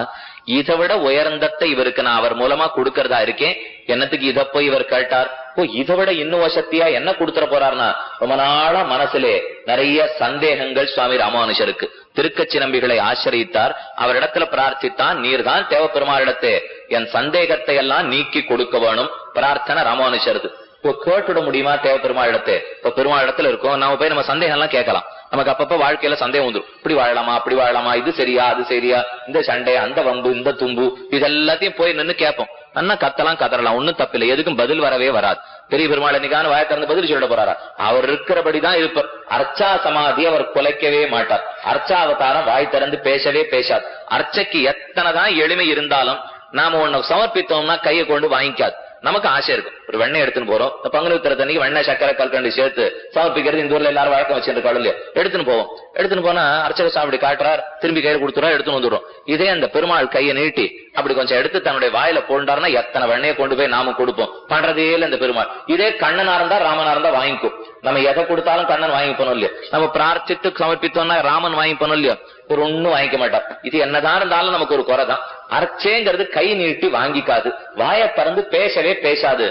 இதை விட உயர்ந்தத்தை இவருக்கு நான் அவர் மூலமா கொடுக்கறதா இருக்கேன், என்னத்துக்கு இதை போய் இவர் கேட்டார்? ஓ, இதை விட இன்னும் வசதியா என்ன கொடுத்துட போறாருன்னா, ரொம்ப நாளா மனசுலே நிறைய சந்தேகங்கள் சுவாமி ராமானுஷருக்கு. திருக்கச்சி நம்பிகளை ஆசிரியித்தார், அவரிடத்துல பிரார்த்தித்தான், நீர்தான் தேவப்பெருமாளிடத்தே என் சந்தேகத்தை எல்லாம் நீக்கி கொடுக்க வேணும் பிரார்த்தனை ராமானுஷருக்கு. இப்போ கேட்டுட முடியுமா தேவப்பெருமாளிடத்தே? இப்ப பெருமாளிடத்துல இருக்கோம், நாம போய் நம்ம சந்தேகம் எல்லாம் கேட்கலாம். நமக்கு அப்பப்ப வாழ்க்கையில சந்தேகம் வந்துடும், இப்படி வாழலாமா அப்படி வாழலாமா, இது சரியா அது சரியா, இந்த சண்டை அந்த வம்பு இந்த தும்பு இதெல்லாத்தையும் போய் நின்று கேட்போம். அண்ணா கத்தலாம் கதறலாம், ஒன்னும் தப்பில்லை, எதுக்கும் பதில் வரவே வராது. பெரிய பெருமாள் இன்னைக்கான வாய திறந்து பதில் சொல்லிட போறாரா? அவர் இருக்கிறபடிதான் இருப்பார். அர்ச்சா சமாதி அவர் குலைக்கவே மாட்டார். அர்ச்சாவதாரம் வாய் திறந்து பேசவே பேசாது. அர்ச்சைக்கு எத்தனைதான் எளிமை இருந்தாலும் நாம ஒண்ணு சமர்ப்பித்தோம்னா கையை கொண்டு வாங்கிக்காது. நமக்கு ஆசை இருக்கும், ஒரு வெண்ணெய் எடுத்துன்னு போறோம், இந்த பங்குனி உத்திரத்தன்னைக்கு வெண்ணெய் சக்கரை கல்கண்டு சேர்த்து சமர்ப்பிக்கிறது இந்த ஊர்ல எல்லாரும் வழக்கம் வச்சிருக்காள் இல்லையா, எடுத்துன்னு போவோம். எடுத்துன்னு போனா அர்ச்சக சாமி காட்டுறார், திரும்பி கையில கொடுத்துறா, எடுத்துன்னு வந்துடும். இதே அந்த பெருமாள் கையை நீட்டி அப்படி கொஞ்சம் எடுத்து தன்னுடைய வாயில போண்டாருன்னா எத்தனை வெண்ணையை கொண்டு போய் நாம கொடுப்போம். பண்றதே இல்ல இந்த பெருமாள். இதே கண்ணனா இருந்தா ராமனா இருந்தா வாங்கிக்கும். நம்ம எதை கொடுத்தாலும் கண்ணன் வாங்கிப்போம் இல்லையா, நம்ம பிரார்த்தித்து சமர்ப்பித்தோம்னா ராமன் வாங்கிப்போம் இல்லையா, ஒரு ஒண்ணும் வாங்கிக்க மாட்டார். இது என்னதான் இருந்தாலும் நமக்கு ஒரு குறைதான். அர்ச்சேங்கிறது கை நீட்டி வாங்கிக்காது, வாய திறந்து பேசவே பேசாது.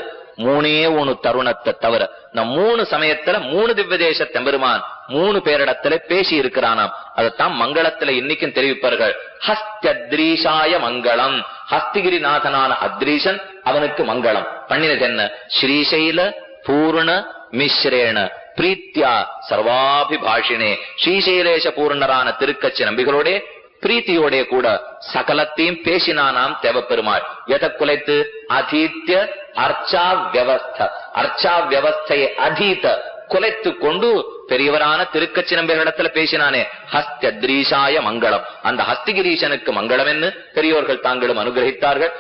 மூணே ஒண்ணு தருணத்தை தவிர நம் 3 சமயத்துல 3 திவ்ய தேச தெம்பெருமான் 3 பேரிடத்துல பேசி இருக்கிறானாம். அதைத்தான் மங்களத்துல இன்னைக்கும் தெரிவிப்பார்கள். ஹஸ்தியத்ரீஷாய மங்களம், ஹஸ்திகிரிநாதனான அத்ரீஷன் அவனுக்கு மங்களம் பண்ணினது என்ன? ஸ்ரீசைல பூர்ண மிஸ்ரேண பிரீத்தியா சர்வாபிபாஷினே. ஸ்ரீசைலேஷ பூர்ணரான திருக்கச்சி நம்பிகளோட பிரீத்தியோட கூட சகலத்தையும் பேசினானாம் தேவப்பெருமாள். எதை குலைத்து? அதீத்திய அர்ச்சா வியவஸ்த, அர்ச்சா வியவஸ்தையை அதீத குலைத்து கொண்டு பெரியவரான திருக்கச்சி நம்பிகளிடத்துல பேசினானே. ஹஸ்தியத்ரீஷாய மங்களம், அந்த ஹஸ்திகிரீஷனுக்கு மங்களம் என்று பெரியோர்கள் தாங்களும் அனுகிரகித்தார்கள்.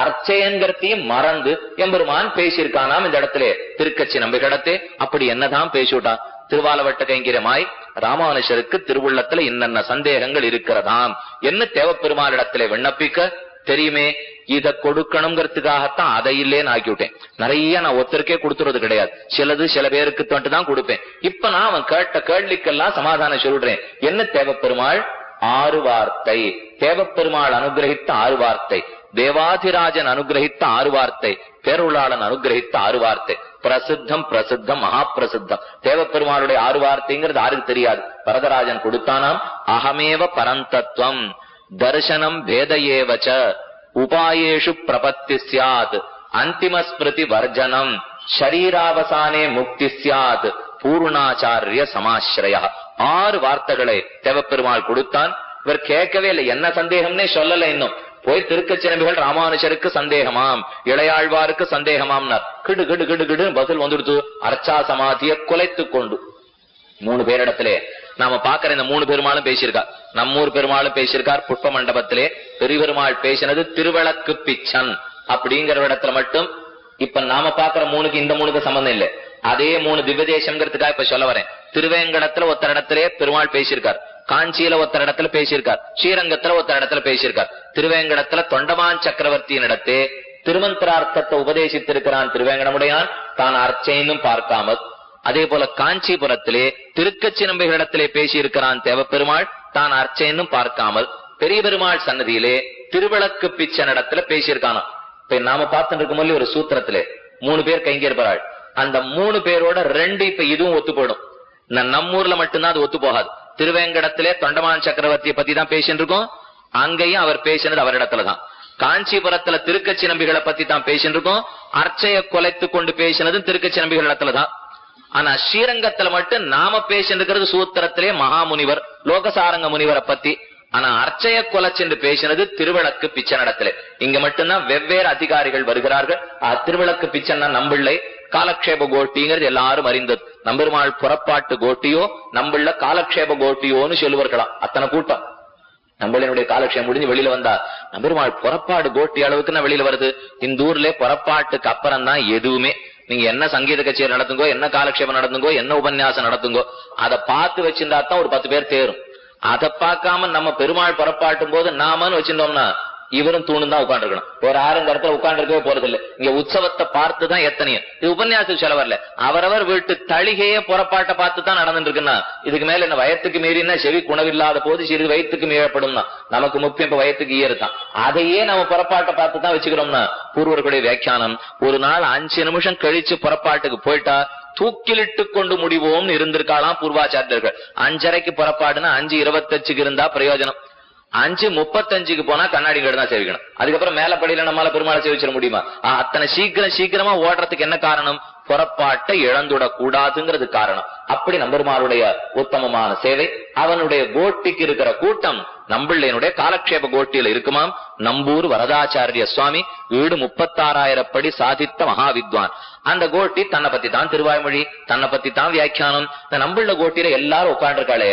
அர்ச்சையன்கிறதையும் மறந்து எம்பெருமான் பேசியிருக்கானாம் இந்த இடத்திலே திருக்கச்சி நம்பிகளிடத்தே. அப்படி என்னதான் பேசிவிட்டா? திருவாலவட்ட கைங்கரியமாய் ராமானுஷருக்கு திருவுள்ளத்துல இன்னென்ன சந்தேகங்கள் இருக்கிறதாம் என்ன தேவப்பெருமானிடத்திலே விண்ணப்பிக்க தெரியுமே. இதை கொடுக்கணுங்கிறதுக்காகத்தான் அதை இல்லேன்னு ஆக்கிவிட்டேன். நிறைய நான் ஒருத்தருக்கே கொடுத்துறது கிடையாது, சிலது சில பேருக்கு தொட்டு தான் கொடுப்பேன். இப்ப நான் அவன் கேட்ட கேள்விக்கெல்லாம் சமாதானம் சொல்றேன். என்ன தேவப்பெருமாள் 6 வார்த்தை, தேவப்பெருமாள் அனுகிரகித்த 6 வார்த்தை, தேவாதிராஜன் அனுகிரகித்த 6 வார்த்தை, பேருளாளன் அனுகிரகித்த 6 வார்த்தை. பிரசித்தம் பிரசித்தம் மகா பிரசித்தம். தேவப்பெருமாளுடைய 6 வார்த்தைங்கிறது யாருக்கு தெரியாது? வரதராஜன் கொடுத்தானாம். அகமேவ பரந்தத்வம் தர்சனம் பேதயேவச்ச உபாயேஷு பிரபத்தி ஸ்யாத் அந்திம ஸ்மிருதி வர்ஜனம் ஷரீராவசானே முக்தி ஸ்யாத் பூர்ணாச்சாரிய சமாஸ்ரய. 6 வார்த்தைகளை தேவப்பெருமாள் கொடுத்தான். இவர் கேட்கவே இல்லை, என்ன சந்தேகம்னே சொல்லல. இன்னும் போய் திருக்கச்சி நம்பிகள் ராமானுஷருக்கு சந்தேகமாம், இளையாழ்வாருக்கு சந்தேகமாம்னார். கிடு கிடு கிடு கிடு பதில் வந்துடுத்து. அர்ச்சா சமாதியை குலைத்து கொண்டு 3 பேரிடத்திலே நாம பாக்குற இந்த 3 பெருமாளும் பேசியிருக்கார். நம்மூர் பெருமாளும் பேசியிருக்கார் புஷ்ப மண்டபத்திலே. பெரிய பெருமாள் பேசினது திருவிளக்கு பிச்சன் அப்படிங்கிற இடத்துல மட்டும். இப்ப நாம பாக்குற 3க்கு இந்த 3க்கு சம்பந்தம் இல்லை. அதே 3 திவ்ய தேசம்ங்கிறதுக்காக இப்ப சொல்ல வரேன். திருவேங்கடத்துல ஒருத்தர் இடத்திலே பெருமாள் பேசியிருக்கார், காஞ்சியில ஒருத்தர் இடத்துல பேசியிருக்கார், ஸ்ரீரங்கத்துல ஒருத்தர் இடத்துல பேசியிருக்கார். திருவேங்கடத்துல தொண்டமான் சக்கரவர்த்தியின் இடத்தே திருமந்திரார்த்தத்தை உபதேசித்திருக்கிறான் திருவேங்கடமுடையான், தான் அர்ச்சைன்னும் பார்க்காமல். அதே போல காஞ்சிபுரத்திலே திருக்கச்சி நம்பிகளிடத்திலே பேசியிருக்கிறான் தேவப்பெருமாள், தான் அர்ச்சைன்னும் பார்க்காமல். பெரிய பெருமாள் சன்னதியிலே திருவிளக்கு பிச்சன் இடத்துல பேசியிருக்கானோ. இப்ப நாம பார்த்துட்டு இருக்கும் ஒரு சூத்திரத்திலே 3 பேர் கைங்கேற்பாள். அந்த 3 பேரோட 2 இப்ப இதுவும் ஒத்து போயிடும். நம்மூர்ல மட்டும்தான் அது ஒத்து போகாது. திருவேங்கடத்திலே தொண்டமான் சக்கரவர்த்தியை பத்தி தான் பேசிட்டு இருக்கோம், அங்கேயும் அவர் பேசினது அவரிடத்துலதான். காஞ்சிபுரத்துல திருக்கச்சி நம்பிகளை பத்தி தான் பேசிட்டு இருக்கோம், அர்ச்சையை குலைத்து கொண்டு பேசினது திருக்கச்சி நம்பிகள் இடத்துலதான். ஆனா ஸ்ரீரங்கத்துல மட்டும் நாம பேசிட்டு இருக்கிறது சூத்திரத்திலே மகாமுனிவர் லோகசாரங்க முனிவரை பத்தி. ஆனா அர்ச்சைய கொலைச்சென்று பேசினது திருவிளக்கு பிச்சனிடத்திலே. இங்க மட்டும்தான் வெவ்வேறு அதிகாரிகள் வருகிறார்கள். திருவிளக்கு பிச்சன்னா நம்பிள்ளை, காலக்ஷேப கோட்டிங்கிறது எல்லாரும் அறிந்தது. நம்பெருமாள் புறப்பாட்டு கோட்டியோ நம்மள காலக்ஷேப கோட்டியோன்னு சொல்லுவார்களாம். அத்தனை கூட்டம் நம்மளுடைய காலக்ஷேபம் முடிஞ்சு வெளியில வந்தா நம்பெருமாள் புறப்பாடு கோட்டி அளவுக்கு நான் வெளியில வருது. இந்த ஊர்ல புறப்பாட்டுக்கு அப்புறம் தான் எதுவுமே. நீங்க என்ன சங்கீத கச்சேரி நடத்துங்கோ, என்ன காலக்ஷேபம் நடத்துங்கோ, என்ன உபன்யாசம் நடத்துங்கோ, அதை பார்த்து வச்சிருந்தா தான் ஒரு 10 பேர் தேரும். அதை பார்க்காம நம்ம பெருமாள் புறப்பாட்டும் போது நாமன்னு வச்சிருந்தோம்னா இவரும் தூணும் தான் உட்காந்துருக்கணும். ஒரு ஆறு இந்த இடத்துல உட்காந்துருக்கவே போறது இல்லை. இங்க உற்சவத்தை பார்த்துதான் எத்தனையும். இது உபன்யாசம் சொல்ல வரல, அவரவர் வீட்டு தளிகையே புறப்பாட்டை பார்த்து தான் நடந்துட்டு இருக்குன்னா இதுக்கு மேல என்ன வயத்துக்கு மீறினா செவி குணவில்லாத போது சிறிது வயிற்றுக்கு மீறப்படும்னா நமக்கு முக்கியம் இப்ப வயத்துக்கு ஈரத்தான். அதையே நம்ம புறப்பாட்டை பார்த்து தான் வச்சுக்கிறோம்னா பூர்வர்களுடைய வியாக்கியானம் ஒரு நாள் 5 நிமிஷம் கழிச்சு புறப்பாட்டுக்கு போயிட்டா தூக்கிலிட்டு கொண்டு முடிவோம்னு இருந்திருக்காளாம் பூர்வாச்சாரியர்கள். 5:30க்கு புறப்பாடுன்னா 5:25க்கு இருந்தா பிரயோஜனம். 5:35க்கு போனா கண்ணாடி கடை தான் சேவிக்கணும். அதுக்கப்புறம் மேலப்படியில நம்மளால பெருமாளை சேவிச்சிட முடியுமா? அத்தனை சீக்கிரமா ஓடுறதுக்கு என்ன காரணம்? புறப்பாட்டை இழந்துட கூடாதுங்கிறது காரணம். அப்படி நம்பெருமாளுடைய உத்தமமான சேவை, அவனுடைய கோட்டிக்கு இருக்கிற கூட்டம் நம்பிள்ளையனுடைய காலக்ஷேப கோட்டியில இருக்குமாம். நம்பூர் வரதாச்சாரிய சுவாமி வீடு 36,000 படி சாதித்த மகாவித்வான். அந்த கோட்டி தன்னை பத்தி தான் திருவாய்மொழி, தன்னை பத்தி தான் வியாக்கியானம். இந்த நம்பிள்ள கோட்டியில எல்லாரும் உட்காந்துருக்காளே,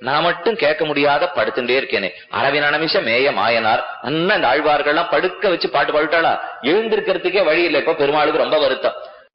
நான் மட்டும் கேட்க முடியாத படுத்துட்டே இருக்கேனே. அரவின நிமிஷ மேய மாயனார் அண்ணன் ஆழ்வார்கள்லாம் படுக்க வச்சு பாட்டு பாடிட்டாளா, எழுந்திருக்கிறதுக்கே வழி இல்லை. இப்ப பெருமாளுக்கு ரொம்ப வருத்தம்.